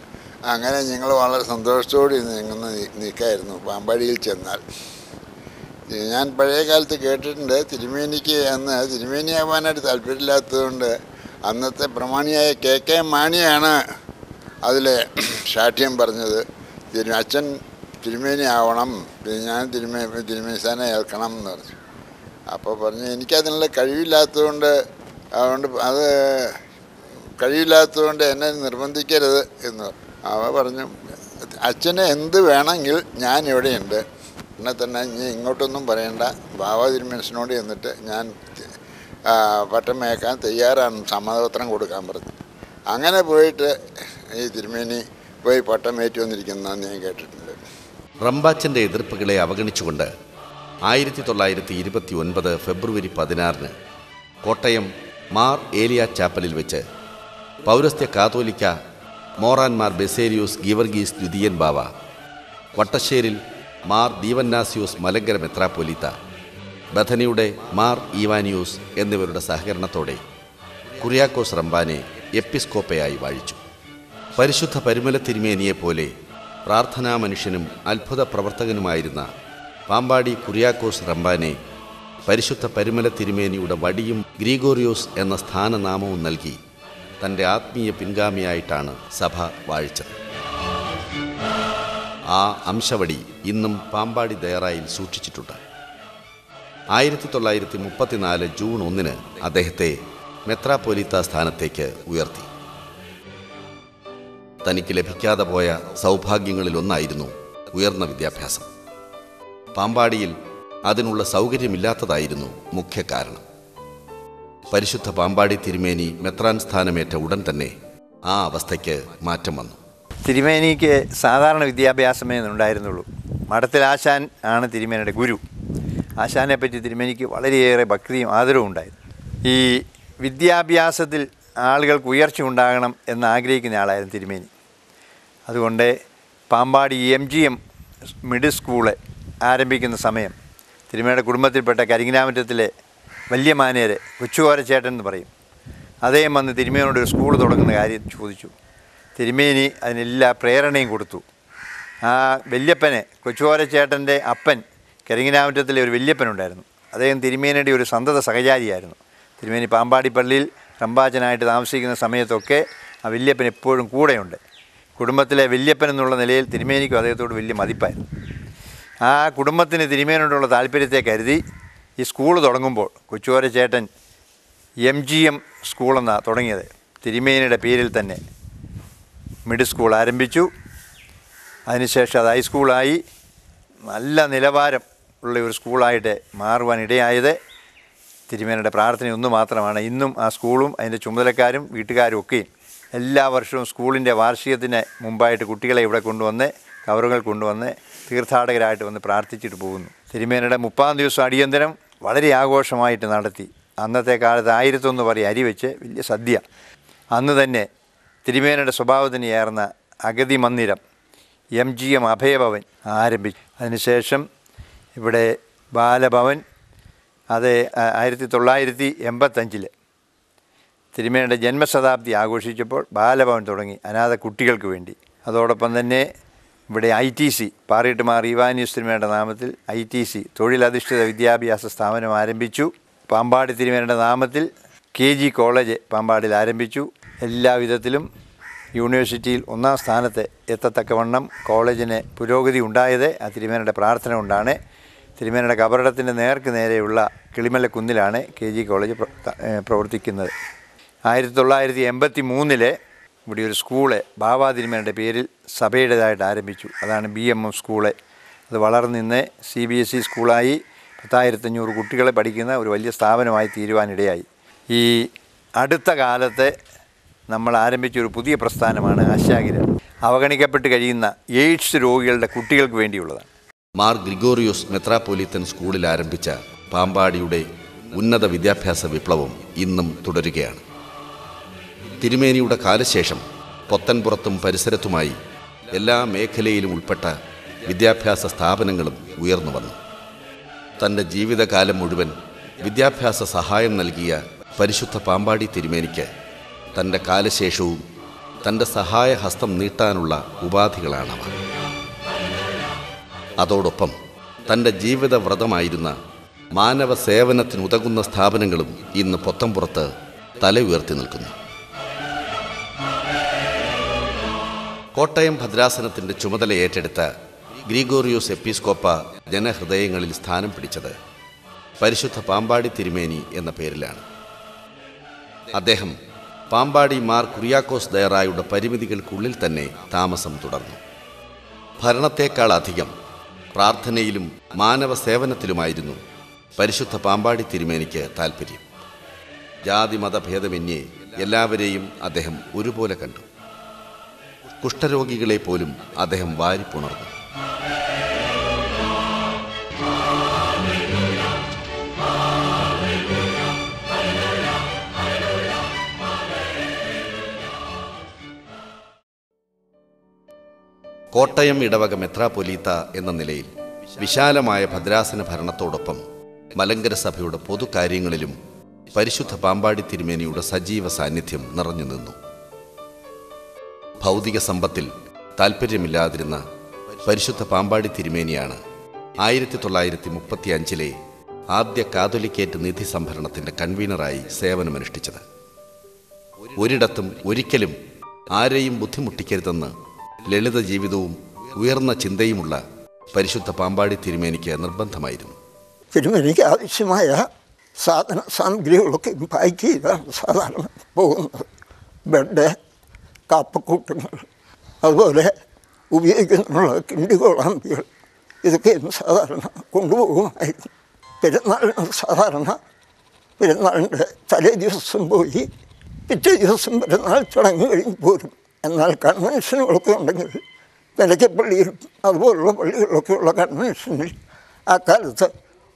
Speaker 9: അങ്ങനെ ഞങ്ങൾ വളരെ സന്തോഷത്തോടെ നീങ്ങുന്ന നീക്കായിരുന്നു പാമ്പാടിയിൽ ചെന്നാൽ. ഞാൻ പഴയ കാലത്ത് കേട്ടിട്ടുണ്ട്, തിരുമേനിക്ക് അന്ന് തിരുമേനിയാവാനായിട്ട് താല്പര്യമില്ലാത്തതുകൊണ്ട് അന്നത്തെ പ്രമാണിയായ KK മാണിയാണ് അതിലെ സാക്ഷ്യം പറഞ്ഞത്. അച്ഛൻ തിരുമേനി ആവണം, ഞാൻ തിരുമേനി സ്ഥാനം ഏൽക്കണം എന്ന് പറഞ്ഞു. അപ്പോൾ പറഞ്ഞു എനിക്കതിനുള്ള കഴിവില്ലാത്തതുകൊണ്ട് എന്നെ നിർബന്ധിക്കരുത് എന്ന് പറഞ്ഞു. അവ പറഞ്ഞു അച്ഛന് എന്ത് വേണമെങ്കിൽ ഞാൻ ഇവിടെയുണ്ട്, എന്നെ തന്നെ ഇനി ഇങ്ങോട്ടൊന്നും പറയണ്ട, ബാബ തിരുമേനിസിനോട് ചെന്നിട്ട് ഞാൻ പട്ടം മേക്കാൻ തയ്യാറാണ്, സമ്മതപത്രം കൊടുക്കാൻ പറഞ്ഞു. അങ്ങനെ പോയിട്ട് ഈ തിരുമേനി പോയി പട്ടം ഏറ്റു വന്നിരിക്കുന്നതെന്ന് ഞാൻ കേട്ടിട്ടുണ്ട്.
Speaker 1: റമ്പാച്ചൻ്റെ എതിർപ്പുകളെ അവഗണിച്ചുകൊണ്ട് 1929 ഫെബ്രുവരി 16 കോട്ടയം മാർ ഏലിയ ചാപ്പലിൽ വെച്ച് പൗരസ്ത്യ കാതോലിക്ക മോറാൻമാർ ബെസേലിയൂസ് ഗീവർഗീസ് ദ്വിതീയൻ ബാവ, വട്ടശ്ശേരിൽ മാർ ദീവന്നാസിയൂസ് മലങ്കര മെത്രാപ്പൊലീത്ത, ബഥനിയുടെ മാർ ഈവാനിയൂസ് എന്നിവരുടെ സഹകരണത്തോടെ കുര്യാക്കോസ് റമ്പാനെ എപ്പിസ്കോപ്പയായി വാഴിച്ചു. പരിശുദ്ധ പരിമല തിരുമേനിയെപ്പോലെ പ്രാർത്ഥനാ മനുഷ്യനും അത്ഭുത പ്രവർത്തകനുമായിരുന്ന പാമ്പാടി കുര്യാക്കോസ് റമ്പാനെ പരിശുദ്ധ പരിമല തിരുമേനിയുടെ വടിയും ഗ്രിഗോറിയോസ് എന്ന സ്ഥാനനാമവും നൽകി തൻ്റെ ആത്മീയ പിൻഗാമിയായിട്ടാണ് സഭ വാഴിച്ചത്. ആ അംശവടി ഇന്നും പാമ്പാടി ദയറായിൽ സൂക്ഷിച്ചിട്ടുണ്ട്. 1934 ജൂൺ 1 അദ്ദേഹത്തെ മെത്രാപ്പൊലീത്ത സ്ഥാനത്തേക്ക് ഉയർത്തി. തനിക്ക് ലഭിക്കാതെ പോയ സൗഭാഗ്യങ്ങളിലൊന്നായിരുന്നു ഉയർന്ന വിദ്യാഭ്യാസം. പാമ്പാടിയിൽ അതിനുള്ള സൗകര്യമില്ലാത്തതായിരുന്നു മുഖ്യ കാരണം. പരിശുദ്ധ പാമ്പാടി തിരുമേനി മെത്രാൻ സ്ഥാനമേറ്റ ഉടൻ തന്നെ ആ അവസ്ഥയ്ക്ക് മാറ്റം വന്നു.
Speaker 8: തിരുമേനിക്ക് സാധാരണ വിദ്യാഭ്യാസമേ ഉണ്ടായിരുന്നുള്ളൂ. മഠത്തിൽ ആശാൻ ആണ് തിരുമേനിയുടെ ഗുരു. ആശാനെ പറ്റി തിരുമേനിക്ക് വളരെയേറെ ഭക്തിയും ആദരവും ഉണ്ടായിരുന്നു. ഈ വിദ്യാഭ്യാസത്തിൽ ആളുകൾക്ക് ഉയർച്ച ഉണ്ടാകണം എന്ന് ആഗ്രഹിക്കുന്ന ആളായിരുന്നു തിരുമേനി. അതുകൊണ്ട് പാമ്പാടി MGM മിഡിൽ സ്കൂള് ആരംഭിക്കുന്ന സമയം തിരുമേനിയുടെ കുടുംബത്തിൽപ്പെട്ട കരിങ്ങനാമറ്റത്തിലെ വലിയ മാനേര് കൊച്ചുകോരച്ചേട്ടൻ എന്ന് പറയും, അദ്ദേഹം വന്ന് തിരുമേനിയോട് ഒരു സ്കൂൾ തുടങ്ങുന്ന കാര്യം ചോദിച്ചു. തിരുമേനി അതിനെല്ലാ പ്രേരണയും കൊടുത്തു. ആ വല്യപ്പനെ, കൊച്ചുകോരച്ചേട്ടൻ്റെ അപ്പൻ കരിങ്ങനാമറ്റത്തിലെ ഒരു വല്യപ്പനുണ്ടായിരുന്നു. അദ്ദേഹം തിരുമേനിയുടെ ഒരു സന്തത സഹചാരിയായിരുന്നു. തിരുമേനി പാമ്പാടി പള്ളിയിൽ റമ്പാച്ചനായിട്ട് താമസിക്കുന്ന സമയത്തൊക്കെ ആ വല്യപ്പൻ എപ്പോഴും കൂടെയുണ്ട്. കുടുംബത്തിലെ വല്യപ്പൻ എന്നുള്ള നിലയിൽ തിരുമേനിക്കും അദ്ദേഹത്തോട് വലിയ മതിപ്പായിരുന്നു. ആ കുടുംബത്തിന് തിരുമേനിയോടുള്ള താല്പര്യത്തെ കരുതി ഈ സ്കൂൾ തുടങ്ങുമ്പോൾ കൊച്ചുകോരച്ചേട്ടൻ MGM സ്കൂളെന്നാണ് തുടങ്ങിയത്. തിരുമേനിയുടെ പേരിൽ തന്നെ മിഡിൽ സ്കൂൾ ആരംഭിച്ചു. അതിനുശേഷം അത് ഹൈസ്കൂളായി നല്ല നിലവാരം ഉള്ള ഒരു സ്കൂളായിട്ട് മാറുവാൻ ഇടയായത് തിരുമേനിയുടെ പ്രാർത്ഥനയൊന്നു മാത്രമാണ്. ഇന്നും ആ സ്കൂളും അതിൻ്റെ ചുമതലക്കാരും വീട്ടുകാരും ഒക്കെയും എല്ലാ വർഷവും സ്കൂളിൻ്റെ വാർഷികത്തിന് മുമ്പായിട്ട് കുട്ടികളെ ഇവിടെ കൊണ്ടുവന്ന് കവറുകൾ കൊണ്ടുവന്ന് തീർത്ഥാടകരായിട്ട് വന്ന് പ്രാർത്ഥിച്ചിട്ട് പോകുന്നു. തിരുമേനിയുടെ 30-ാം ദിവസം അടിയന്തരം വളരെ ആഘോഷമായിട്ട് നടത്തി. അന്നത്തെ കാലത്ത് 1001 പറയും അരി വെച്ച് വലിയ സദ്യ. അന്ന് തന്നെ തിരുമേനിയുടെ സ്വഭാവത്തിന് ചേർന്ന അഗതി മന്ദിരം MGM അഭയഭവൻ ആരംഭിച്ചു. അതിനുശേഷം ഇവിടെ ബാലഭവൻ, അത് 1985 തിരുമേനിയുടെ ജന്മശതാബ്ദി ആഘോഷിച്ചപ്പോൾ ബാലഭവൻ തുടങ്ങി അനാഥ കുട്ടികൾക്ക് വേണ്ടി. അതോടൊപ്പം തന്നെ ഇവിടെ ITC പാറീട്ടുമാർ ഈവാനിയൂസ് തിരുമേനിയുടെ നാമത്തിൽ ITC തൊഴിലധിഷ്ഠിത വിദ്യാഭ്യാസ സ്ഥാപനം ആരംഭിച്ചു. പാമ്പാടി തിരുമേനിയുടെ നാമത്തിൽ KG കോളേജ് പാമ്പാടിയിൽ ആരംഭിച്ചു. എല്ലാവിധത്തിലും യൂണിവേഴ്സിറ്റിയിൽ 1-ാം സ്ഥാനത്ത് എത്തത്തക്കവണ്ണം കോളേജിന് പുരോഗതി ഉണ്ടായത് ആ തിരുമേനിയുടെ പ്രാർത്ഥന കൊണ്ടാണ്. തിരുമേനിയുടെ കബറിടത്തിൻ്റെ നേർക്ക് നേരെയുള്ള കിളിമല കുന്നിലാണ് KG കോളേജ് പ്രവർത്തിക്കുന്നത്. 1983 ഇവിടെ ഒരു സ്കൂള് ബാബാ തിരുമേനിയുടെ പേരിൽ സഭയുടേതായിട്ട് ആരംഭിച്ചു. അതാണ് BMM സ്കൂള്. അത് വളർന്നിന്ന് CBSE സ്കൂളായി 10,500 കുട്ടികളെ പഠിക്കുന്ന ഒരു വലിയ സ്ഥാപനമായി തീരുവാനിടയായി. ഈ അടുത്ത കാലത്ത് നമ്മൾ ആരംഭിച്ചൊരു പുതിയ പ്രസ്ഥാനമാണ് ആശാകിരൺ. അവഗണിക്കപ്പെട്ട് കഴിയുന്ന എയ്ഡ്സ് രോഗികളുടെ കുട്ടികൾക്ക് വേണ്ടിയുള്ളതാണ്.
Speaker 1: മാർ ഗ്രിഗോറിയോസ് മെത്രാപ്പോലീത്തൻ സ്കൂളിൽ ആരംഭിച്ച പാമ്പാടിയുടെ ഉന്നത വിദ്യാഭ്യാസ വിപ്ലവം ഇന്നും തുടരുകയാണ്. തിരുമേനിയുടെ കാലശേഷം പൊത്തൻപുറത്തും പരിസരത്തുമായി എല്ലാ മേഖലയിലും ഉൾപ്പെട്ട വിദ്യാഭ്യാസ സ്ഥാപനങ്ങളും ഉയർന്നു വന്നു. തൻ്റെ ജീവിതകാലം മുഴുവൻ വിദ്യാഭ്യാസ സഹായം നൽകിയ പരിശുദ്ധ പാമ്പാടി തിരുമേനിക്ക് തൻ്റെ കാലശേഷവും തൻ്റെ സഹായഹസ്തം നീട്ടാനുള്ള ഉപാധികളാണവ. അതോടൊപ്പം തൻ്റെ ജീവിതവ്രതമായിരുന്ന മാനവ സേവനത്തിനുതകുന്ന സ്ഥാപനങ്ങളും ഇന്ന് പൊത്തംപുറത്ത് തല ഉയർത്തി നിൽക്കുന്നു. കോട്ടയം ഭദ്രാസനത്തിൻ്റെ ചുമതല ഏറ്റെടുത്ത ഗ്രിഗോറിയോസ് എപ്പിസ്കോപ്പ ജനഹൃദയങ്ങളിൽ സ്ഥാനം പിടിച്ചത് പരിശുദ്ധ പാമ്പാടി തിരുമേനി എന്ന പേരിലാണ്. അദ്ദേഹം പാമ്പാടി മാർ കുര്യാക്കോസ് ദയറായുടെ പരിമിതികൾക്കുള്ളിൽ തന്നെ താമസം തുടർന്നു. ഭരണത്തേക്കാളധികം പ്രാർത്ഥനയിലും മാനവ സേവനത്തിലുമായിരുന്നു പരിശുദ്ധ പാമ്പാടി തിരുമേനിക്ക് താൽപ്പര്യം. ജാതിമതഭേദമന്യേ എല്ലാവരെയും അദ്ദേഹം ഒരുപോലെ കണ്ടു. കുഷ്ഠരോഗികളെ പോലും അദ്ദേഹം വാരിപ്പുണർന്നു. കോട്ടയം ഇടവക മെത്രാപ്പൊലീത്ത എന്ന നിലയിൽ വിശാലമായ ഭദ്രാസന ഭരണത്തോടൊപ്പം മലങ്കര സഭയുടെ പൊതുകാര്യങ്ങളിലും പരിശുദ്ധ പാമ്പാടി തിരുമേനിയുടെ സജീവ സാന്നിധ്യം നിറഞ്ഞു നിന്നു. ഭൗതിക സമ്പത്തിൽ താൽപ്പര്യമില്ലാതിരുന്ന പരിശുദ്ധ പാമ്പാടി തിരുമേനിയാണ് 1935 ആദ്യ കാതോലിക്കേറ്റ് നിധി സംഭരണത്തിൻ്റെ കൺവീനറായി സേവനമനുഷ്ഠിച്ചത്. ഒരിടത്തും ഒരിക്കലും ആരെയും ബുദ്ധിമുട്ടിക്കരുതെന്ന് ലളിത ജീവിതവും ഉയർന്ന ചിന്തയുമുള്ള പരിശുദ്ധ പാമ്പാടി തിരുമേനിക്ക് നിർബന്ധമായിരുന്നു.
Speaker 10: തിരുമേനിക്ക് ആവശ്യമായ സാധന സാമഗ്രികളൊക്കെ പാക്ക് ചെയ്താണ് സാധാരണ പോകുന്നത്. ബെഡ്, കാപ്പക്കൂട്ടങ്ങൾ, അതുപോലെ ഉപയോഗിക്കുന്നുള്ള കിണ്ടികോളാമ്പികൾ ഇതൊക്കെയും സാധാരണ കൊണ്ടുപോകുമായിരുന്നു. പെരുന്നാളിന് സാധാരണ പെരുന്നാളിൻ്റെ തലേ ദിവസം പോയി പിറ്റേ ദിവസം പെരുന്നാൾ ചടങ്ങ് കഴിഞ്ഞ് പോരും. എന്നാൽ കൺവെൻഷനുകളൊക്കെ ഉണ്ടെങ്കിൽ നിലയ്ക്കപ്പള്ളിയിലും അതുപോലുള്ള പള്ളികളിലൊക്കെ ഉള്ള കൺവെൻഷനിൽ ആ കാലത്ത്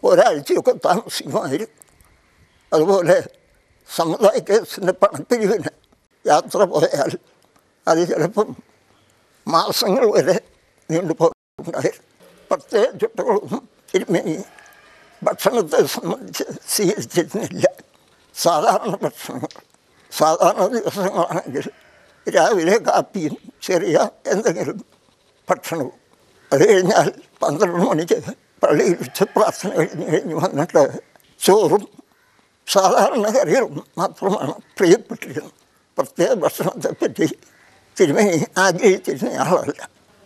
Speaker 10: ഒരാഴ്ചയൊക്കെ താമസിക്കുമായിരുന്നു. അതുപോലെ സമുദായ കേസിൻ്റെ പണപ്പിരിവിന് യാത്ര പോയാൽ അത് ചിലപ്പം മാസങ്ങൾ വരെ നീണ്ടുപോയിട്ടുണ്ടായിരുന്നു. പ്രത്യേക ചുട്ടകളൊന്നും തിരുമേനി ഭക്ഷണത്തെ സംബന്ധിച്ച് സ്വീകരിച്ചിരുന്നില്ല. സാധാരണ ഭക്ഷണങ്ങൾ, സാധാരണ ദിവസങ്ങളാണെങ്കിൽ രാവിലെ കാപ്പിയും ചെറിയ എന്തെങ്കിലും ഭക്ഷണവും, അത് കഴിഞ്ഞാൽ 12 മണിക്ക് പള്ളിയിൽ ഉച്ചപ്രാർത്ഥന കഴിഞ്ഞ് വന്നിട്ട് ചോറും സാധാരണ കറികളും മാത്രമാണ് പ്രിയപ്പെട്ടിരുന്നത്. പ്രത്യേക ഭക്ഷണത്തെപ്പറ്റി തിരുമേനി ആഗ്രഹിച്ചിരുന്ന ആളല്ല.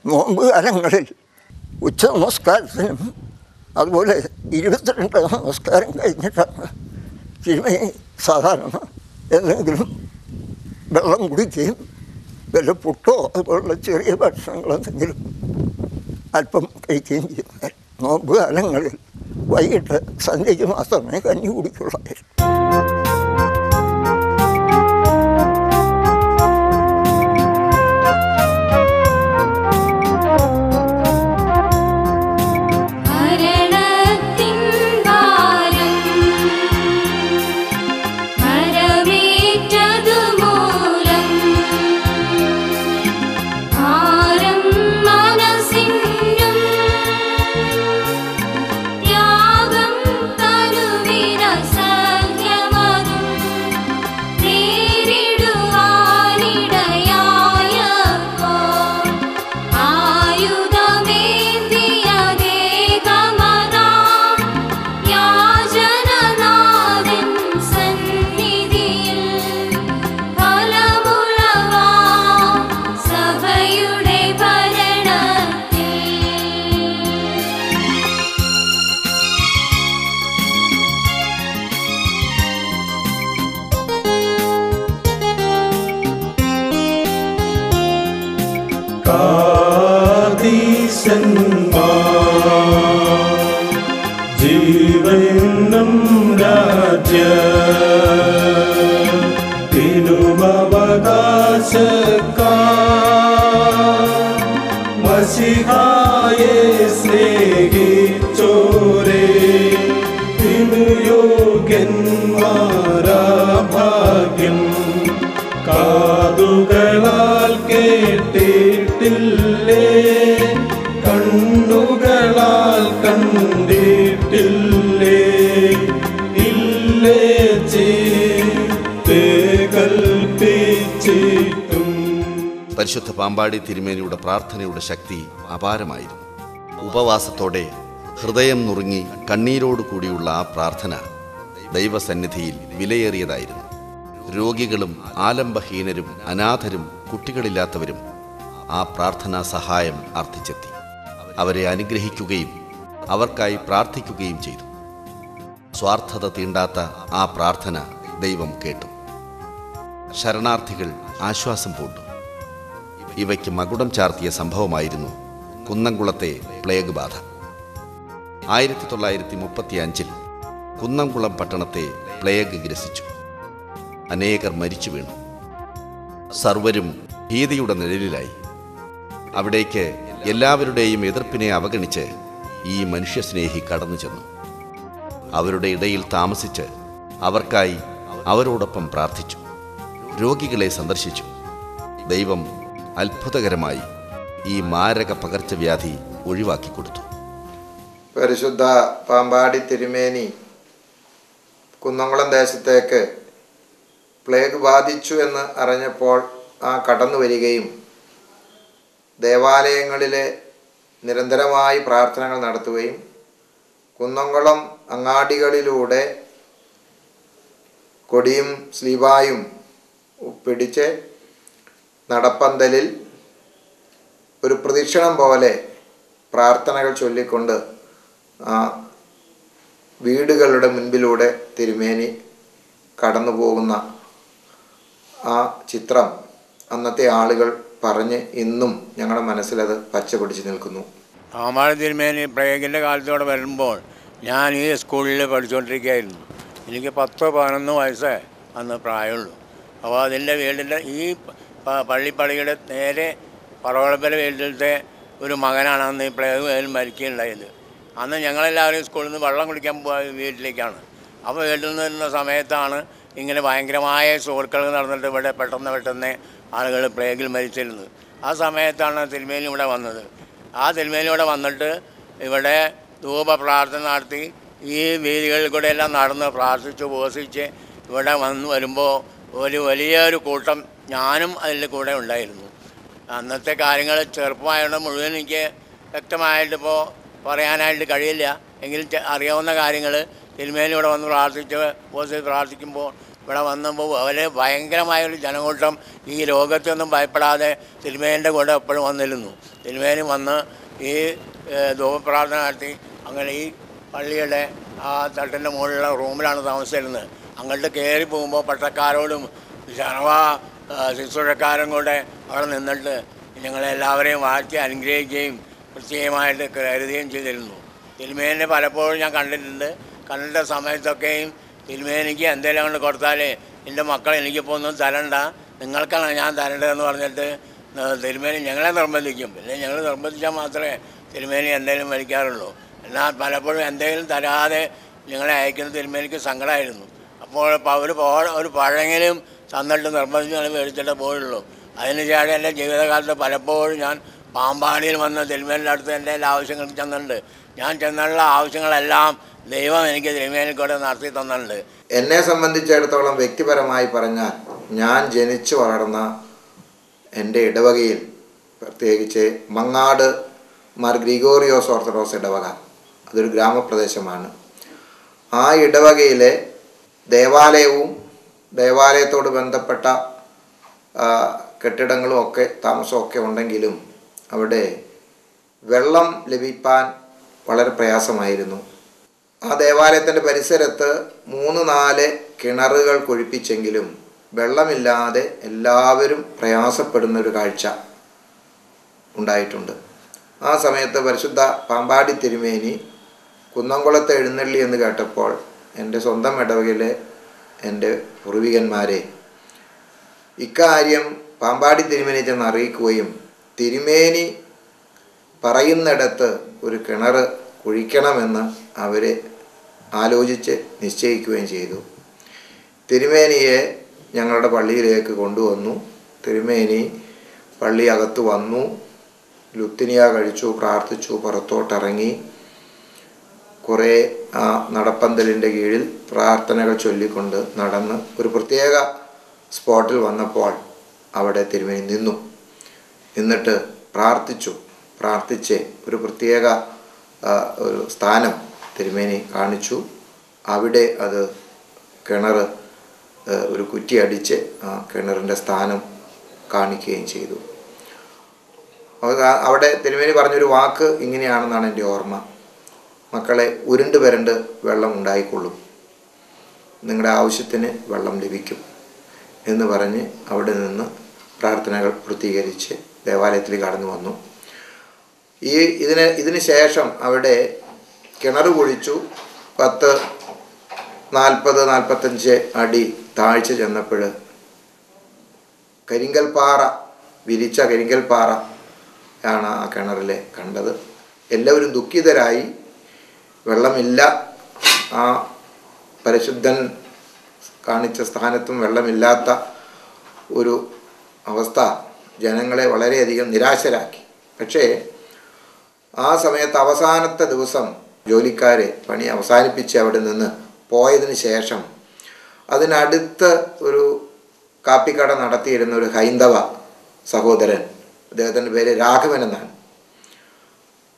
Speaker 10: നോമ്പ് കാലങ്ങളിൽ ഉച്ച നമസ്കാരത്തിനും അതുപോലെ 22 നമസ്കാരം കഴിഞ്ഞിട്ടാണ് തിരുമേനി സാധാരണ എന്തെങ്കിലും വെള്ളം കുടിക്കുകയും വല്ല പുട്ടോ അതുപോലുള്ള ചെറിയ ഭക്ഷണങ്ങളെന്തെങ്കിലും അല്പം കഴിക്കുകയും ചെയ്യുമായിരുന്നു. നോമ്പ് കാലങ്ങളിൽ വൈകിട്ട് സന്ധ്യയ്ക്ക് മാത്രമേ കഞ്ഞി കുടിക്കുള്ളായിരുന്നു.
Speaker 6: ജീവനും രാജ്യ മസിഹായെ സ്നേഹിച്ചോരേ യോഗ്യന്മാരാ ഭാഗ്യം കാതുകളാൽ കേട്ടിട്ടില്ലേ കണ്ണുകളാൽ കണ്ടിട്ടില്ലേ ഇല്ലേ കൽപ്പിച്ചിട്ടും.
Speaker 1: പരിശുദ്ധ പാമ്പാടി തിരുമേനിയുടെ പ്രാർത്ഥനയുടെ ശക്തി അപാരമായിരുന്നു. ഉപവാസത്തോടെ ഹൃദയം നുറുങ്ങി കണ്ണീരോട് കൂടിയുള്ള ആ പ്രാർത്ഥന ദൈവസന്നിധിയിൽ വിലയേറിയതായിരുന്നു. രോഗികളും ആലംബഹീനരും അനാഥരും കുട്ടികളില്ലാത്തവരും ആ പ്രാർത്ഥനാ സഹായം അർത്ഥിച്ചെത്തി. അവരെ അനുഗ്രഹിക്കുകയും അവർക്കായി പ്രാർത്ഥിക്കുകയും ചെയ്തു. സ്വാർത്ഥത തീണ്ടാത്ത ആ പ്രാർത്ഥന ദൈവം കേട്ടു. ശരണാർത്ഥികൾ ആശ്വാസം പൂണ്ടു. ഇവയ്ക്ക് മകുടം ചാർത്തിയ സംഭവമായിരുന്നു കുന്നംകുളത്തെ പ്ലേഗ് ബാധ. 1935 കുന്നംകുളം പട്ടണത്തെ പ്ലേഗ് ഗ്രസിച്ചു. അനേകർ മരിച്ചു വീണു. സർവരും ഭീതിയുടെ നിഴലിലായി. അവിടേക്ക് എല്ലാവരുടെയും എതിർപ്പിനെ അവഗണിച്ച് ഈ മനുഷ്യസ്നേഹി കടന്നു ചെന്നു. അവരുടെ ഇടയിൽ താമസിച്ച് അവർക്കായി അവരോടൊപ്പം പ്രാർത്ഥിച്ചു. രോഗികളെ സന്ദർശിച്ചു. ദൈവം അത്ഭുതകരമായി ഈ മാരക പകർച്ചവ്യാധി ഒഴിവാക്കിക്കൊടുത്തു.
Speaker 11: പരിശുദ്ധ പാമ്പാടി തിരുമേനി കുന്നംകുളം ദേശത്തേക്ക് പ്ലേഗ് ബാധിച്ചു എന്ന് അറിഞ്ഞപ്പോൾ കടന്നു വരികയും ദേവാലയങ്ങളിലെ നിരന്തരമായി പ്രാർത്ഥനകൾ നടത്തുകയും കുന്നംകുളം അങ്ങാടികളിലൂടെ കൊടിയും സ്ലീബായും പിടിച്ച് നടപ്പന്തലിൽ ഒരു പ്രദക്ഷിണം പോലെ പ്രാർത്ഥനകൾ ചൊല്ലിക്കൊണ്ട് വീടുകളുടെ മുൻപിലൂടെ തിരുമേനി കടന്നു പോകുന്ന ആ ചിത്രം അന്നത്തെ ആളുകൾ പറഞ്ഞ് ഇന്നും ഞങ്ങളുടെ മനസ്സിലത് പച്ച പിടിച്ച് നിൽക്കുന്നു.
Speaker 12: പാമ്പാടി തിരുമേനി പ്ലേഗിൻ്റെ കാലത്തോടെ വരുമ്പോൾ ഞാൻ ഈ സ്കൂളിൽ പഠിച്ചുകൊണ്ടിരിക്കുകയായിരുന്നു. എനിക്ക് 10-11 വയസ്സേ അന്ന് പ്രായമുള്ളൂ. അപ്പോൾ അതിൻ്റെ വീടിൻ്റെ ഈ പള്ളിപ്പടിയുടെ നേരെ പറവളപ്പല വീട്ടിലത്തെ ഒരു മകനാണ് അന്ന് ഈ പ്ലേഗ് വേൽ മരിക്കുകയുണ്ടായത്. അന്ന് ഞങ്ങളെല്ലാവരും സ്കൂളിൽ നിന്ന് വെള്ളം കുടിക്കാൻ പോയ വീട്ടിലേക്കാണ്. അപ്പോൾ വീട്ടിൽ നിന്ന് വരുന്ന സമയത്താണ് ഇങ്ങനെ ഭയങ്കരമായ സുഹൃത്തുക്കൾ നടന്നിട്ട് ഇവിടെ പെട്ടെന്ന് ആളുകൾ പ്ലേഗിൽ മരിച്ചിരുന്നത്. ആ സമയത്താണ് തിരുമേനി ഇവിടെ വന്നത്. ആ തിരുമേനി ഇവിടെ വന്നിട്ട് ഇവിടെ ധൂപ പ്രാർത്ഥന നടത്തി ഈ വീതികളിൽ കൂടെ എല്ലാം നടന്ന് പ്രാർത്ഥിച്ച് ഉപവസിച്ച് ഇവിടെ വരുമ്പോൾ വലിയൊരു കൂട്ടം ഞാനും അതിൽ കൂടെ ഉണ്ടായിരുന്നു. അന്നത്തെ കാര്യങ്ങൾ ചെറുപ്പമായതുകൊണ്ട് മുഴുവൻ എനിക്ക് വ്യക്തമായിട്ടിപ്പോൾ പറയാനായിട്ട് കഴിയില്ല. എങ്കിലും അറിയാവുന്ന കാര്യങ്ങൾ തിരുമേനി ഇവിടെ വന്ന് പ്രാർത്ഥിക്കുമ്പോൾ ഇവിടെ വന്നപ്പോൾ വളരെ ഭയങ്കരമായൊരു ജനകൂട്ടം ഈ രോഗത്തൊന്നും ഭയപ്പെടാതെ തിരുമേനിൻ്റെ കൂടെ എപ്പോഴും വന്നിരുന്നു. തിരുമേനി വന്ന് ഈ ധൂപപ്രാർത്ഥന നടത്തി അങ്ങനെ ഈ പള്ളിയുടെ ആ തട്ടിൻ്റെ മുകളിലുള്ള റൂമിലാണ് താമസിച്ചിരുന്നത്. അങ്ങോട്ട് കയറി പോകുമ്പോൾ പട്ടക്കാരോടും ശുശ്രൂഷക്കാരും കൂടെ അവിടെ നിന്നിട്ട് ഞങ്ങളെല്ലാവരെയും വാഴ്ത്തി അനുഗ്രഹിക്കുകയും പ്രത്യേകമായിട്ട് കരുതുകയും ചെയ്തിരുന്നു. തിരുമേനിനെ പലപ്പോഴും ഞാൻ കണ്ടിട്ടുണ്ട്. കണ്ട സമയത്തൊക്കെയും തിരുമേനിക്ക് എന്തെങ്കിലും കൊണ്ട് കൊടുത്താൽ എൻ്റെ മക്കൾ എനിക്കിപ്പോൾ ഒന്നും തരണ്ട, നിങ്ങൾക്കാണ് ഞാൻ തരേണ്ടതെന്ന് പറഞ്ഞിട്ട് തിരുമേനി ഞങ്ങളെ നിർബന്ധിക്കും. പിന്നെ ഞങ്ങൾ നിർബന്ധിച്ചാൽ മാത്രമേ തിരുമേനി എന്തെങ്കിലും മേടിക്കാറുള്ളൂ. എന്നാൽ പലപ്പോഴും എന്തെങ്കിലും തരാതെ ഞങ്ങളെ അയക്കുന്ന തിരുമേനിക്ക് സങ്കടമായിരുന്നു. അപ്പോൾ ഒരു പഴയെങ്കിലും തന്നിട്ട് നിർബന്ധിച്ച് ഞങ്ങൾ മേടിച്ചിട്ടേ പോയുള്ളൂ. അതിനുശേഷം എൻ്റെ ജീവിതകാലത്ത് പലപ്പോഴും ഞാൻ പാമ്പാടിയിൽ വന്ന് തിരുമേനിൻ്റെ അടുത്ത് എൻ്റെ എല്ലാ ആവശ്യങ്ങളും ചെന്നിട്ടുണ്ട്. ഞാൻ ചെന്നുള്ള ആവശ്യങ്ങളെല്ലാം ദൈവം എനിക്ക് തിരുമേനിൽ കൂടെ നടത്തി തന്നിട്ടുണ്ട്.
Speaker 11: എന്നെ സംബന്ധിച്ചിടത്തോളം വ്യക്തിപരമായി പറഞ്ഞാൽ ഞാൻ ജനിച്ചു വളർന്ന എൻ്റെ ഇടവകയിൽ, പ്രത്യേകിച്ച് മങ്ങാട് മാർ ഗ്രിഗോറിയോസ് ഓർത്തഡോക്സ് ഇടവക, അതൊരു ഗ്രാമപ്രദേശമാണ്. ആ ഇടവകയിലെ ദേവാലയവും ദേവാലയത്തോട് ബന്ധപ്പെട്ട കെട്ടിടങ്ങളും ഒക്കെ താമസമൊക്കെ ഉണ്ടെങ്കിലും അവിടെ വെള്ളം ലഭിക്കാൻ വളരെ പ്രയാസമായിരുന്നു. ആ ദേവാലയത്തിൻ്റെ പരിസരത്ത് 3-4 കിണറുകൾ കുഴിപ്പിച്ചെങ്കിലും വെള്ളമില്ലാതെ എല്ലാവരും പ്രയാസപ്പെടുന്നൊരു കാഴ്ച ഉണ്ടായിട്ടുണ്ട്. ആ സമയത്ത് പരിശുദ്ധ പാമ്പാടി തിരുമേനി കുന്നംകുളത്ത് എഴുന്നള്ളി എന്ന് കേട്ടപ്പോൾ എൻ്റെ സ്വന്തം ഇടവകയിലെ എൻ്റെ പൂർവികന്മാരെ ഇക്കാര്യം പാമ്പാടി തിരുമേനി ചെന്ന് അറിയിക്കുകയും തിരുമേനി പറയുന്നിടത്ത് ഒരു കിണർ കുഴിക്കണമെന്ന് അവരെ ആലോചിച്ച് നിശ്ചയിക്കുകയും ചെയ്തു. തിരുമേനിയെ ഞങ്ങളുടെ പള്ളിയിലേക്ക് കൊണ്ടുവന്നു. തിരുമേനി പള്ളി അകത്ത് വന്നു, ലുത്തിനിയ കഴിച്ചു, പ്രാർത്ഥിച്ചു, പുറത്തോട്ടിറങ്ങി കുറേ ആ നടപ്പന്തലിൻ്റെ കീഴിൽ പ്രാർത്ഥനകൾ ചൊല്ലിക്കൊണ്ട് നടന്ന് ഒരു പ്രത്യേക സ്പോട്ടിൽ വന്നപ്പോൾ അവിടെ തിരുമേനി നിന്നു. എന്നിട്ട് പ്രാർത്ഥിച്ച് ഒരു പ്രത്യേക ഒരു സ്ഥാനം തിരുമേനി കാണിച്ചു. അവിടെ അത് കിണർ ഒരു കുറ്റി അടിച്ച് ആ കിണറിൻ്റെ സ്ഥാനം കാണിക്കുകയും ചെയ്തു. അവിടെ തിരുമേനി പറഞ്ഞൊരു വാക്ക് ഇങ്ങനെയാണെന്നാണ് എൻ്റെ ഓർമ്മ: മക്കളെ, ഉരുണ്ട് വരണ്ട് വെള്ളം ഉണ്ടായിക്കൊള്ളും, നിങ്ങളുടെ ആവശ്യത്തിന് വെള്ളം ലഭിക്കും എന്ന് പറഞ്ഞ് അവിടെ നിന്ന് പ്രാർത്ഥനകൾ പൂർത്തീകരിച്ച് ദേവാലയത്തിൽ കടന്നു വന്നു. ഇതിന് ശേഷം അവിടെ കിണർ കുഴിച്ചു. 40-45 അടി താഴ്ച ചെന്നപ്പോൾ വിരിച്ച കരിങ്കൽപ്പാറ ആണ് ആ കിണറിൽ കണ്ടത്. എല്ലാവരും ദുഃഖിതരായി. വെള്ളമില്ല, ആ പരിശുദ്ധൻ കാണിച്ച സ്ഥാനത്തും വെള്ളമില്ലാത്ത ഒരു അവസ്ഥ ജനങ്ങളെ വളരെയധികം നിരാശരാക്കി. പക്ഷേ ആ സമയത്ത് അവസാനത്തെ ദിവസം ജോലിക്കാരെ പണി അവസാനിപ്പിച്ച് അവിടെ നിന്ന് പോയതിന് ശേഷം അതിനടുത്ത് ഒരു കാപ്പിക്കട നടത്തിയിരുന്ന ഒരു ഹൈന്ദവ സഹോദരൻ, അദ്ദേഹത്തിൻ്റെ പേര് രാഘവൻ എന്നാണ്,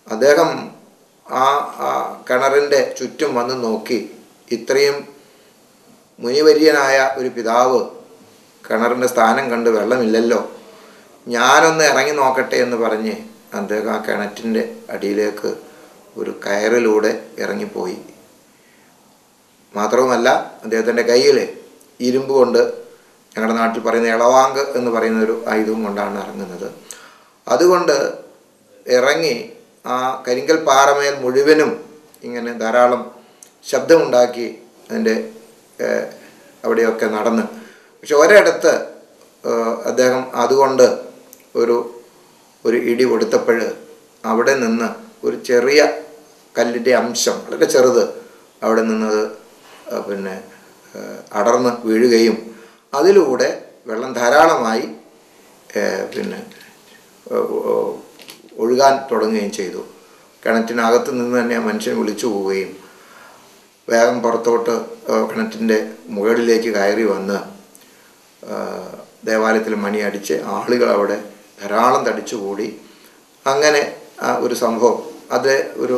Speaker 11: അദ്ദേഹം ആ കിണറിൻ്റെ ചുറ്റും വന്ന് നോക്കി. ഇത്രയും മുനിവര്യനായ ഒരു പിതാവ് കിണറിൻ്റെ സ്ഥാനം കണ്ട് വെള്ളമില്ലല്ലോ, ഞാനൊന്ന് ഇറങ്ങി നോക്കട്ടെ എന്ന് പറഞ്ഞ് അദ്ദേഹം ആ കിണറ്റിൻ്റെ അടിയിലേക്ക് ഒരു കയറിലൂടെ ഇറങ്ങിപ്പോയി. മാത്രവുമല്ല, അദ്ദേഹത്തിൻ്റെ കയ്യിൽ ഇരുമ്പ് കൊണ്ട് ഞങ്ങളുടെ നാട്ടിൽ പറയുന്ന ഇളവാങ്ക് എന്ന് പറയുന്നൊരു ആയുധവും കൊണ്ടാണ് ഇറങ്ങുന്നത്. അതുകൊണ്ട് ഇറങ്ങി ആ കരിങ്കൽ പാറമേൽ മുഴുവനും ഇങ്ങനെ ധാരാളം ശബ്ദമുണ്ടാക്കി അതിൻ്റെ അവിടെയൊക്കെ നടന്ന്. പക്ഷെ ഒരിടത്ത് അദ്ദേഹം അതുകൊണ്ട് ഒരു ഇടി കൊടുത്തപ്പോൾ അവിടെ നിന്ന് ഒരു ചെറിയ കല്ലിൻ്റെ അംശം, വളരെ ചെറുത്, അവിടെ നിന്നത് പിന്നെ അടർന്ന് വീഴുകയും അതിലൂടെ വെള്ളം ധാരാളമായി പിന്നെ ഒഴുകാൻ തുടങ്ങുകയും ചെയ്തു. കിണറ്റിനകത്ത് നിന്ന് തന്നെ ആ മനുഷ്യൻ വിളിച്ചു പോവുകയും വേഗം പുറത്തോട്ട് കിണറ്റിൻ്റെ മുകളിലേക്ക് കയറി വന്ന് ദേവാലയത്തിൽ മണിയടിച്ച് ആളുകൾ അവിടെ ധാരാളം തടിച്ചുകൂടി. അങ്ങനെ ഒരു സംഭവം, അത് ഒരു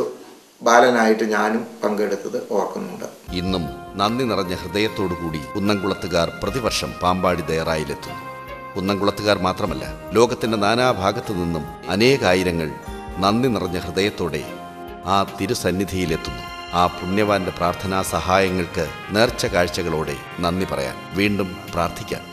Speaker 11: ബാലനായിട്ട് ഞാനും പങ്കെടുത്തത് ഓർക്കുന്നുണ്ട്.
Speaker 1: ഇന്നും നന്ദി നിറഞ്ഞ ഹൃദയത്തോടു കൂടി കുന്നംകുളത്തുകാർ പ്രതിവർഷം പാമ്പാടി ദയറായിലെത്തുന്നു. കുന്നംകുളത്തുകാർ മാത്രമല്ല, ലോകത്തിൻ്റെ നാനാഭാഗത്തു നിന്നും അനേകായിരങ്ങൾ നന്ദി നിറഞ്ഞ ഹൃദയത്തോടെ ആ തിരുസന്നിധിയിലെത്തുന്നു. ആ പുണ്യവാന്റെ പ്രാർത്ഥനാ സഹായങ്ങൾക്ക് നേർച്ച കാഴ്ചകളോടെ നന്ദി പറയാൻ, വീണ്ടും പ്രാർത്ഥിക്കാൻ.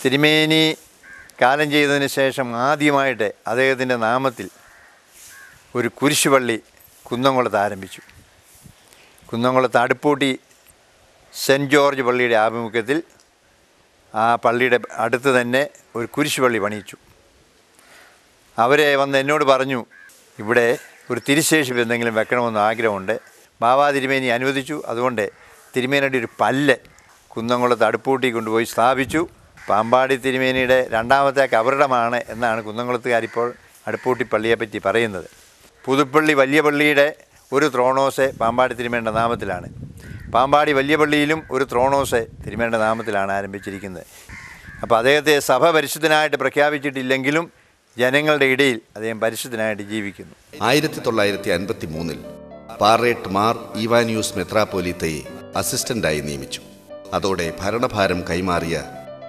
Speaker 8: തിരുമേനി കാലം ചെയ്തതിന് ശേഷം ആദ്യമായിട്ട് അദ്ദേഹത്തിൻ്റെ നാമത്തിൽ ഒരു കുരിശുപള്ളി കുന്നംകുളത്ത് ആരംഭിച്ചു. കുന്നംകുളത്ത് അടുപ്പൂട്ടി സെൻറ്റ് ജോർജ് പള്ളിയുടെ ആഭിമുഖ്യത്തിൽ ആ പള്ളിയുടെ അടുത്ത് തന്നെ ഒരു കുരിശുപള്ളി പണിയിച്ചു. അവരെ വന്ന് എന്നോട് പറഞ്ഞു, ഇവിടെ ഒരു തിരുശേഷിപ്പ് എന്തെങ്കിലും വെക്കണമെന്ന് ആഗ്രഹമുണ്ട്. ബാബാ തിരുമേനി അനുവദിച്ചു. അതുകൊണ്ട് തിരുമേനിയുടെ ഒരു പല്ല് കുന്നംകുളത്ത് അടുപ്പൂട്ടി കൊണ്ടുപോയി സ്ഥാപിച്ചു. പാമ്പാടി തിരുമേനിയുടെ രണ്ടാമത്തെ കബറിടമാണ് എന്നാണ് കുന്നംകുളത്തുകാരിപ്പോൾ അടുപ്പൂട്ടി പള്ളിയെപ്പറ്റി പറയുന്നത്. പുതുപ്പള്ളി വലിയ പള്ളിയുടെ ഒരു ത്രോണോസ് പാമ്പാടി തിരുമേനിയുടെ നാമത്തിലാണ്. പാമ്പാടി വലിയ പള്ളിയിലും ഒരു ത്രോണോസ് തിരുമേനിയുടെ നാമത്തിലാണ് ആരംഭിച്ചിരിക്കുന്നത്. അപ്പോൾ അദ്ദേഹത്തെ സഭ പരിശുദ്ധനായിട്ട് പ്രഖ്യാപിച്ചിട്ടില്ലെങ്കിലും ജനങ്ങളുടെ ഇടയിൽ അദ്ദേഹം പരിശുദ്ധനായിട്ട് ജീവിക്കുന്നു.
Speaker 1: 1953 പാറേട്ട് മാർ ഈവാനിയൂസ് മെത്രാപ്പോലീത്തയെ അസിസ്റ്റൻ്റായി നിയമിച്ചു. അതോടെ ഭരണഭാരം കൈമാറിയ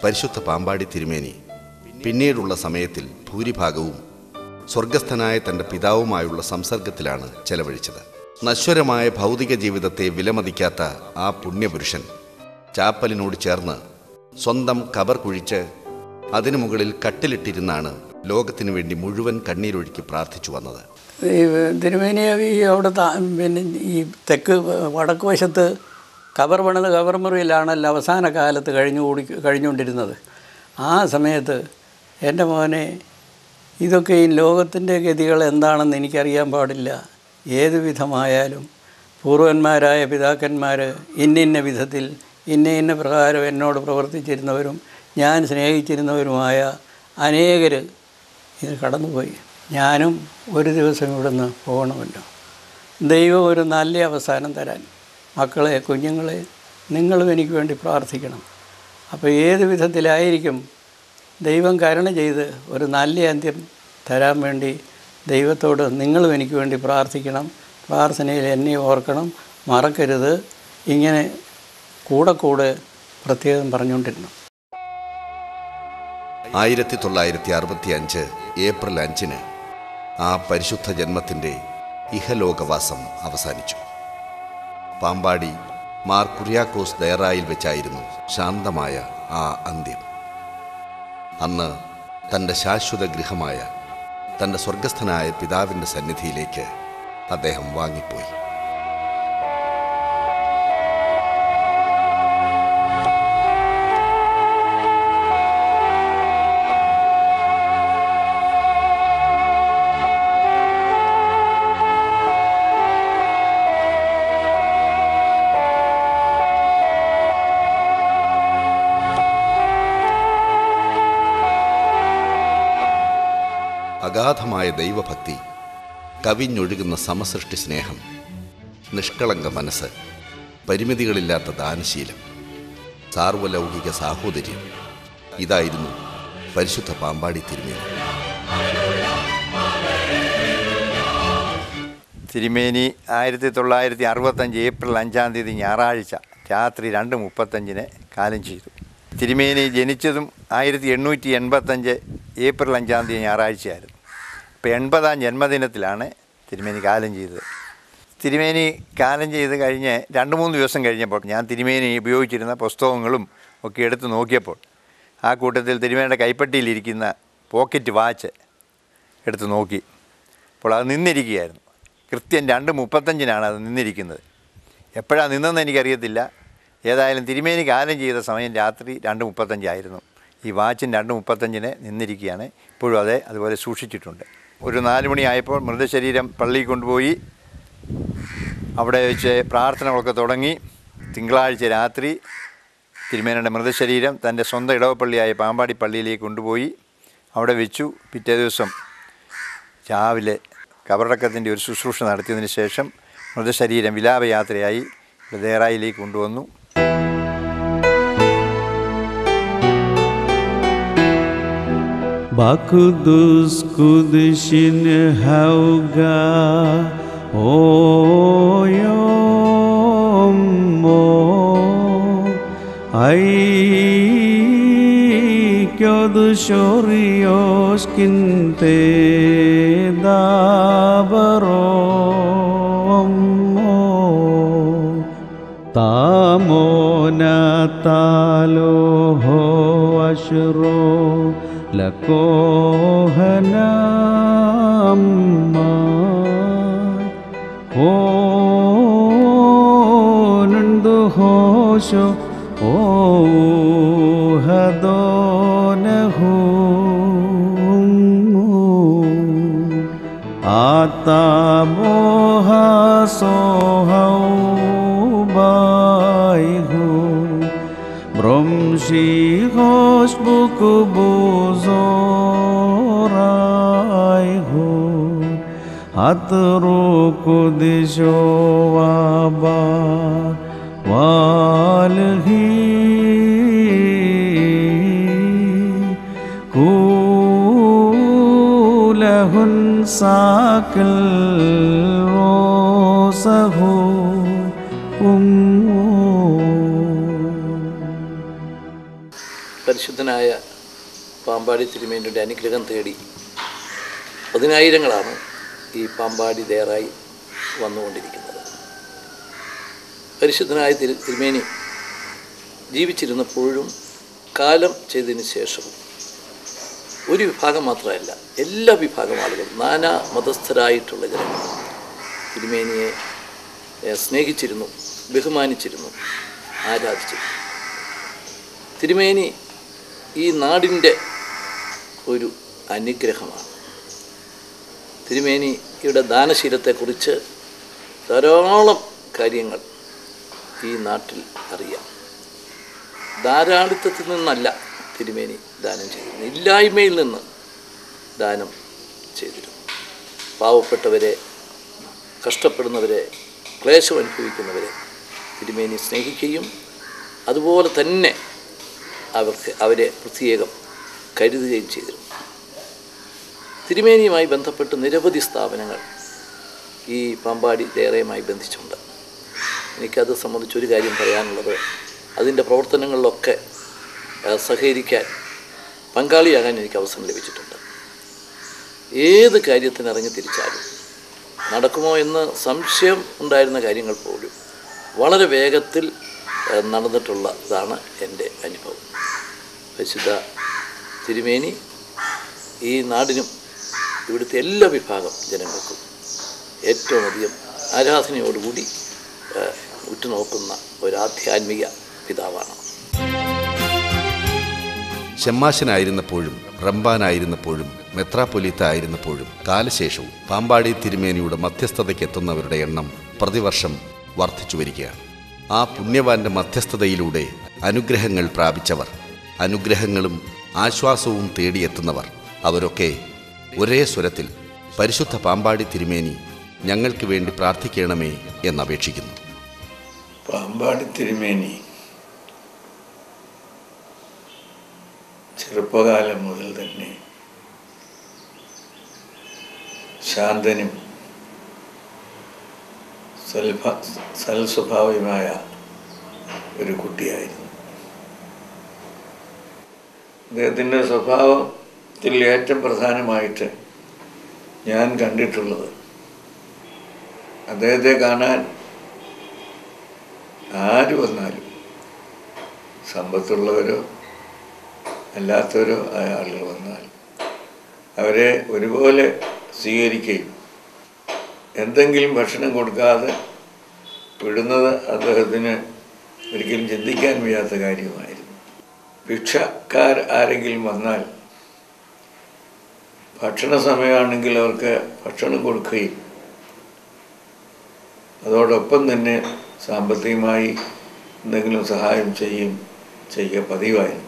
Speaker 1: പരിശുദ്ധ പാമ്പാടി തിരുമേനി പിന്നീടുള്ള സമയത്തിൽ ഭൂരിഭാഗവും സ്വർഗസ്ഥനായ തൻ്റെ പിതാവുമായുള്ള സംസർഗത്തിലാണ് ചെലവഴിച്ചത്. നശ്വരമായ ഭൗതിക ജീവിതത്തെ വിലമതിക്കാത്ത ആ പുണ്യപുരുഷൻ ചാപ്പലിനോട് ചേർന്ന് സ്വന്തം കബർ കുഴിച്ച് അതിനു മുകളിൽ കട്ടിലിട്ടിരുന്നാണ് ലോകത്തിനു വേണ്ടി മുഴുവൻ കണ്ണീരൊഴുക്കി പ്രാർത്ഥിച്ചു വന്നത്.
Speaker 5: ഈ തിരുമേനി അവിടെ പിന്നെ ഈ തെക്ക് വടക്ക് വശത്ത് കബർ പണിത കബർ മുറിയിലാണല്ലോ അവസാന കാലത്ത് കഴിഞ്ഞുകൊണ്ടിരുന്നത്. ആ സമയത്ത് എൻ്റെ മോനെ, ഇതൊക്കെ ഈ ലോകത്തിൻ്റെ ഗതികൾ എന്താണെന്ന് എനിക്കറിയാൻ പാടില്ല. ഏതു വിധമായാലും പൂർവന്മാരായ പിതാക്കന്മാർ ഇന്ന വിധത്തിൽ ഇന്ന പ്രകാരം എന്നോട് പ്രവർത്തിച്ചിരുന്നവരും ഞാൻ സ്നേഹിച്ചിരുന്നവരുമായ അനേകർ ഇത് കടന്നുപോയി. ഞാനും ഒരു ദിവസം ഇവിടുന്ന് പോകണമല്ലോ. ദൈവം ഒരു നല്ല അവസാനം തരാൻ. മക്കളെ, കുഞ്ഞുങ്ങളെ, നിങ്ങളും എനിക്ക് വേണ്ടി പ്രാർത്ഥിക്കണം. അപ്പോൾ ഏത് വിധത്തിലായിരിക്കും ദൈവം കരുണ ചെയ്ത് ഒരു നല്ല അന്ത്യം തരാൻ വേണ്ടി ദൈവത്തോട് നിങ്ങളും എനിക്ക് വേണ്ടി പ്രാർത്ഥിക്കണം. പ്രാർത്ഥനയിൽ എന്നെ ഓർക്കണം, മറക്കരുത്. ഇങ്ങനെ കൂടെ പ്രത്യേകം പറഞ്ഞുകൊണ്ടിരുന്നു.
Speaker 1: 1965 ഏപ്രിൽ 5 ആ പരിശുദ്ധ ജന്മത്തിൻ്റെ ഇഹലോകവാസം അവസാനിച്ചു. പാമ്പാടി മാർ കുര്യാക്കോസ് ദയറായിൽ വെച്ചായിരുന്നു ശാന്തമായ ആ അന്ത്യം. അന്ന് തൻ്റെ ശാശ്വത ഗൃഹമായ തൻ്റെ സ്വർഗസ്ഥനായ പിതാവിൻ്റെ സന്നിധിയിലേക്ക് അദ്ദേഹം വാങ്ങിപ്പോയി. അഗാധമായ ദൈവഭക്തി, കവിഞ്ഞൊഴുകുന്ന സമസൃഷ്ടി സ്നേഹം, നിഷ്കളങ്ക മനസ്സ്, പരിമിതികളില്ലാത്ത ദാനശീലം, സാർവലൗകിക സാഹോദര്യം, ഇതായിരുന്നു പരിശുദ്ധ പാമ്പാടി തിരുമേനി.
Speaker 8: തിരുമേനി 1965 ഏപ്രിൽ 5 ഞായറാഴ്ച രാത്രി 2:35 കാലം ചെയ്തു. തിരുമേനി ജനിച്ചതും 1885 ഏപ്രിൽ 5 ഞായറാഴ്ചയായിരുന്നു. ഇപ്പോൾ 80ാം ജന്മദിനത്തിലാണ് തിരുമേനി കാലം ചെയ്തത്. തിരുമേനി കാലം ചെയ്ത് കഴിഞ്ഞ് 2-3 ദിവസം കഴിഞ്ഞപ്പോൾ ഞാൻ തിരുമേനി ഉപയോഗിച്ചിരുന്ന പുസ്തകങ്ങളും ഒക്കെ എടുത്ത് നോക്കിയപ്പോൾ ആ കൂട്ടത്തിൽ തിരുമേനിയുടെ കൈപ്പട്ടിയിലിരിക്കുന്ന പോക്കറ്റ് വാച്ച് എടുത്ത് നോക്കി. അപ്പോൾ അത് നിന്നിരിക്കുകയായിരുന്നു. കൃത്യം 2:35 അത് നിന്നിരിക്കുന്നത്. എപ്പോഴാണ് നിന്നതെന്ന് എനിക്കറിയത്തില്ല. ഏതായാലും തിരുമേനി കാലം ചെയ്ത സമയം രാത്രി 2:35 ഈ വാച്ചിന് 2:35 നിന്നിരിക്കുകയാണ്. ഇപ്പോഴും അതുപോലെ സൂക്ഷിച്ചിട്ടുണ്ട്. ഒരു 4 മണിയായപ്പോൾ മൃതശരീരം പള്ളിയിൽ കൊണ്ടുപോയി അവിടെ വെച്ച് പ്രാർത്ഥനകളൊക്കെ തുടങ്ങി. തിങ്കളാഴ്ച രാത്രി തിരുമേനിയുടെ മൃതശരീരം തൻ്റെ സ്വന്തം ഇടവപ്പള്ളിയായ പാമ്പാടി പള്ളിയിലേക്ക് കൊണ്ടുപോയി അവിടെ വെച്ചു. പിറ്റേ ദിവസം രാവിലെ കബറടക്കത്തിൻ്റെ ഒരു ശുശ്രൂഷ നടത്തിയതിന് ശേഷം മൃതശരീരം വിലാപയാത്രയായി ദേറായിലേക്ക് കൊണ്ടുവന്നു.
Speaker 6: Bakudus kudishin hauga oyommo ai kyodu shorios kinte dabarommo tamona talo ho ashro ലക്കോഹനമ്മ ഓ ഹോശോ ഓ ഹദോനഹു ആതാമോഹ സോഹൗ ബായ്ഹു ബ്രംശി ഹോശ് ബുക്കുബുസോറായ്ഹു അത്റുകു ദിശോവാബ വാൽഹി കൂലഹുൻ സാക്കൽ റോസഹു
Speaker 13: പരിശുദ്ധനായ പാമ്പാടി തിരുമേനിയുടെ അനുഗ്രഹം തേടി പതിനായിരങ്ങളാണ് ഈ പാമ്പാടി തയ്യാറായി വന്നുകൊണ്ടിരിക്കുന്നത്. പരിശുദ്ധനായ തിരുമേനി ജീവിച്ചിരുന്നപ്പോഴും കാലം ചെയ്തതിന് ശേഷവും ഒരു വിഭാഗം മാത്രമല്ല, എല്ലാ വിഭാഗം ആളുകളും, നാനാ മതസ്ഥരായിട്ടുള്ള ജനങ്ങൾ തിരുമേനിയെ സ്നേഹിച്ചിരുന്നു, ബഹുമാനിച്ചിരുന്നു, ആരാധിച്ചിരുന്നു. തിരുമേനി ഈ നാടിൻ്റെ ഒരു അനുഗ്രഹമാണ്. തിരുമേനിയുടെ ദാനശീലത്തെക്കുറിച്ച് ധാരാളം കാര്യങ്ങൾ ഈ നാട്ടിൽ അറിയാം. ധാരാളിത്തത്തിൽ നിന്നല്ല തിരുമേനി ദാനം ചെയ്തിരുന്നു, ഇല്ലായ്മയിൽ നിന്ന് ദാനം ചെയ്തിരുന്നു. പാവപ്പെട്ടവരെ, കഷ്ടപ്പെടുന്നവരെ, ക്ലേശം അനുഭവിക്കുന്നവരെ തിരുമേനി സ്നേഹിക്കുകയും അതുപോലെ തന്നെ അവരെ പ്രത്യേകം കരുതുകയും ചെയ്തിരുന്നു. തിരുമേനിയുമായി ബന്ധപ്പെട്ട് നിരവധി സ്ഥാപനങ്ങൾ ഈ പാമ്പാടി ദേറയുമായി ബന്ധിച്ചുണ്ട്. എനിക്കത് സംബന്ധിച്ചൊരു കാര്യം പറയാനുള്ളത്, അതിൻ്റെ പ്രവർത്തനങ്ങളിലൊക്കെ സഹകരിക്കാൻ, പങ്കാളിയാകാൻ എനിക്ക് അവസരം ലഭിച്ചിട്ടുണ്ട്. ഏത് കാര്യത്തിനിറങ്ങി തിരിച്ചാലും നടക്കുമോ എന്ന് സംശയം ഉണ്ടായിരുന്ന കാര്യങ്ങൾ പോലും വളരെ വേഗത്തിൽ നടന്നിട്ടുള്ളതാണ് എൻ്റെ അനുഭവം. പരിശുദ്ധ തിരുമേനി ഈ നാടിനും ഇവിടുത്തെ എല്ലാ വിഭാഗം ജനങ്ങൾക്കും ഏറ്റവും അധികം ആരാധനയോടുകൂടി ഉറ്റുനോക്കുന്ന ഒരു ആധ്യാത്മിക പിതാവാണ്.
Speaker 1: ഷമ്മാശനായിരുന്നപ്പോഴും റംബാനായിരുന്നപ്പോഴും മെത്രാപ്പൊലീത്ത ആയിരുന്നപ്പോഴും കാലശേഷവും പാമ്പാടി തിരുമേനിയുടെ മധ്യസ്ഥതയ്ക്കെത്തുന്നവരുടെ എണ്ണം പ്രതിവർഷം വർദ്ധിച്ചു വരികയാണ്. ആ പുണ്യവാന്റെ മധ്യസ്ഥതയിലൂടെ അനുഗ്രഹങ്ങൾ പ്രാപിച്ചവർ, അനുഗ്രഹങ്ങളും ആശ്വാസവും തേടിയെത്തുന്നവർ, അവരൊക്കെ ഒരേ സ്വരത്തിൽ പരിശുദ്ധ പാമ്പാടി തിരുമേനി ഞങ്ങൾക്ക് വേണ്ടി പ്രാർത്ഥിക്കണമേ എന്നപേക്ഷിക്കുന്നു.
Speaker 2: പാമ്പാടി തിരുമേനി ചെറുപ്പകാലം മുതൽ തന്നെ ശാന്തനും സൽസ്വഭാവിയുമായ ഒരു കുട്ടിയായിരുന്നു. അദ്ദേഹത്തിൻ്റെ സ്വഭാവത്തിൽ ഏറ്റവും പ്രധാനമായിട്ട് ഞാൻ കണ്ടിട്ടുള്ളത്, അദ്ദേഹത്തെ കാണാൻ ആര് വന്നാലും, സമ്പത്തുള്ളവരോ അല്ലാത്തവരോ ആയ ആളുകൾ വന്നാൽ അവരെ ഒരുപോലെ സ്വീകരിക്കുകയും എന്തെങ്കിലും ഭക്ഷണം കൊടുക്കാതെ വിടുന്നത് അദ്ദേഹത്തിന് ഒരിക്കലും ചിന്തിക്കാൻ വയ്യാത്ത കാര്യമായിരുന്നു. ഭിക്ഷക്കാർ ആരെങ്കിലും വന്നാൽ ഭക്ഷണ സമയമാണെങ്കിൽ അവർക്ക് ഭക്ഷണം കൊടുക്കുകയും അതോടൊപ്പം തന്നെ സാമ്പത്തികമായി എന്തെങ്കിലും സഹായം ചെയ്യുക പതിവായിരുന്നു.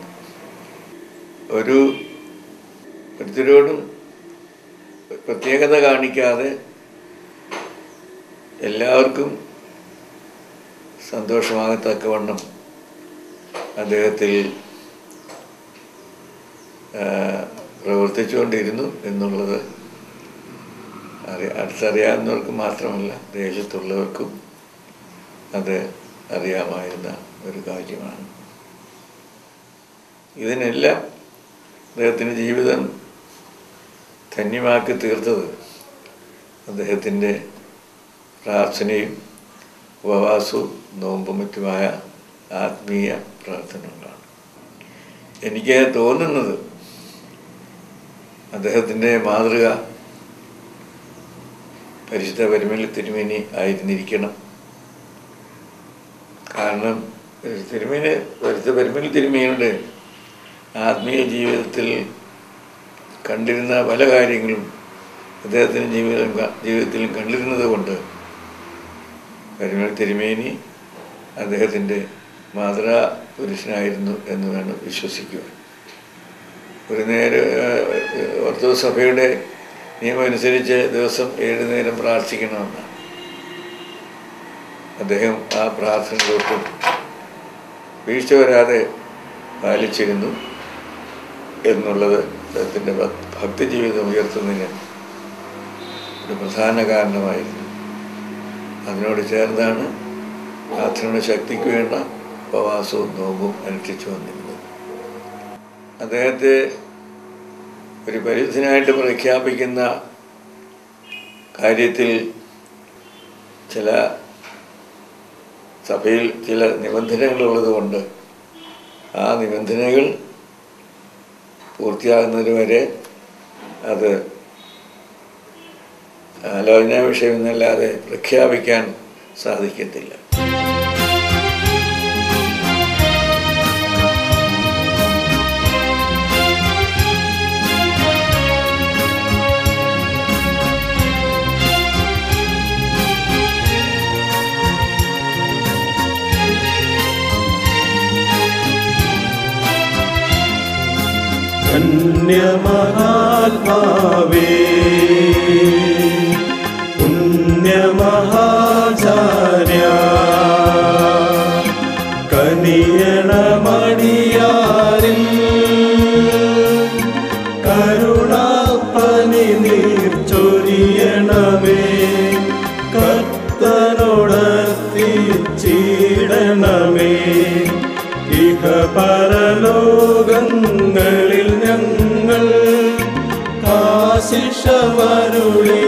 Speaker 2: ഒരുത്തരോടും പ്രത്യേകത കാണിക്കാതെ എല്ലാവർക്കും സന്തോഷമാകത്തക്കവണ്ണം അദ്ദേഹത്തിൽ പ്രവർത്തിച്ചുകൊണ്ടിരുന്നു എന്നുള്ളത് അടുത്തറിയാവുന്നവർക്ക് മാത്രമല്ല, ദേശത്തുള്ളവർക്കും അത് അറിയാമായിരുന്ന ഒരു കാര്യമാണ്. ഇതിനെല്ലാം അദ്ദേഹത്തിൻ്റെ ജീവിതം ധന്യമാക്കി തീർത്തത് അദ്ദേഹത്തിൻ്റെ പ്രാർത്ഥനയും ഉപവാസവും നോമ്പും മറ്റുമായ ആത്മീയ പ്രവർത്തനങ്ങളാണ്. എനിക്ക് തോന്നുന്നത് അദ്ദേഹത്തിൻ്റെ മാതൃക പരിശുദ്ധ പരമേൽ തിരുമേനി ആയിരുന്നിരിക്കണം. കാരണം പരിമൽ തിരുമേനിയുടെ ആത്മീയ ജീവിതത്തിൽ കണ്ടിരുന്ന പല കാര്യങ്ങളും അദ്ദേഹത്തിൻ്റെ ജീവിതത്തിലും കണ്ടിരുന്നത് കൊണ്ട് പരിമൽ തിരുമേനി അദ്ദേഹത്തിൻ്റെ മാതൃകാ പുരുഷനായിരുന്നു എന്ന് വേണം വിശ്വസിക്കുക. ഒരു നേരം ഓർത്തഡോക്സ് സഭയുടെ നിയമം അനുസരിച്ച് ദിവസം 7 നേരം പ്രാർത്ഥിക്കണമെന്നാണ്. അദ്ദേഹം ആ പ്രാർത്ഥനകളൊട്ടും വീഴ്ച വരാതെ പാലിച്ചിരുന്നു എന്നുള്ളത് അദ്ദേഹത്തിൻ്റെ ഭക്തിജീവിതം ഉയർത്തുന്നതിന് ഒരു പ്രധാന കാരണമായിരുന്നു. അതിനോട് ചേർന്നാണ് പ്രാർത്ഥനയുടെ ശക്തിക്ക് വേണ്ട ഉപവാസവും നോമ്പും അനുഷ്ഠിച്ചു വന്നിരുന്നത്. അദ്ദേഹത്തെ ഒരു പരിശുദ്ധനായിട്ട് പ്രഖ്യാപിക്കുന്ന കാര്യത്തിൽ ചില സഭയിൽ ചില നിബന്ധനകളുള്ളതുകൊണ്ട് ആ നിബന്ധനകൾ പൂർത്തിയാകുന്നത് വരെ അത് ആലോചനാ വിഷയമെന്നല്ലാതെ പ്രഖ്യാപിക്കാൻ സാധിക്കത്തില്ല.
Speaker 6: പുണ്യമഹാത്മാവേ പുണ്യമഹാചാര്യ കനിയണമണിയാരിൽ കരുണാപ്പനി നീർച്ചൊരിയണമേ കർത്തനോടത്തിച്ചിടണമേ ഇഹ പരലോകങ്ങളിൽ ഞങ്ങൾ ആശിഷമരുളി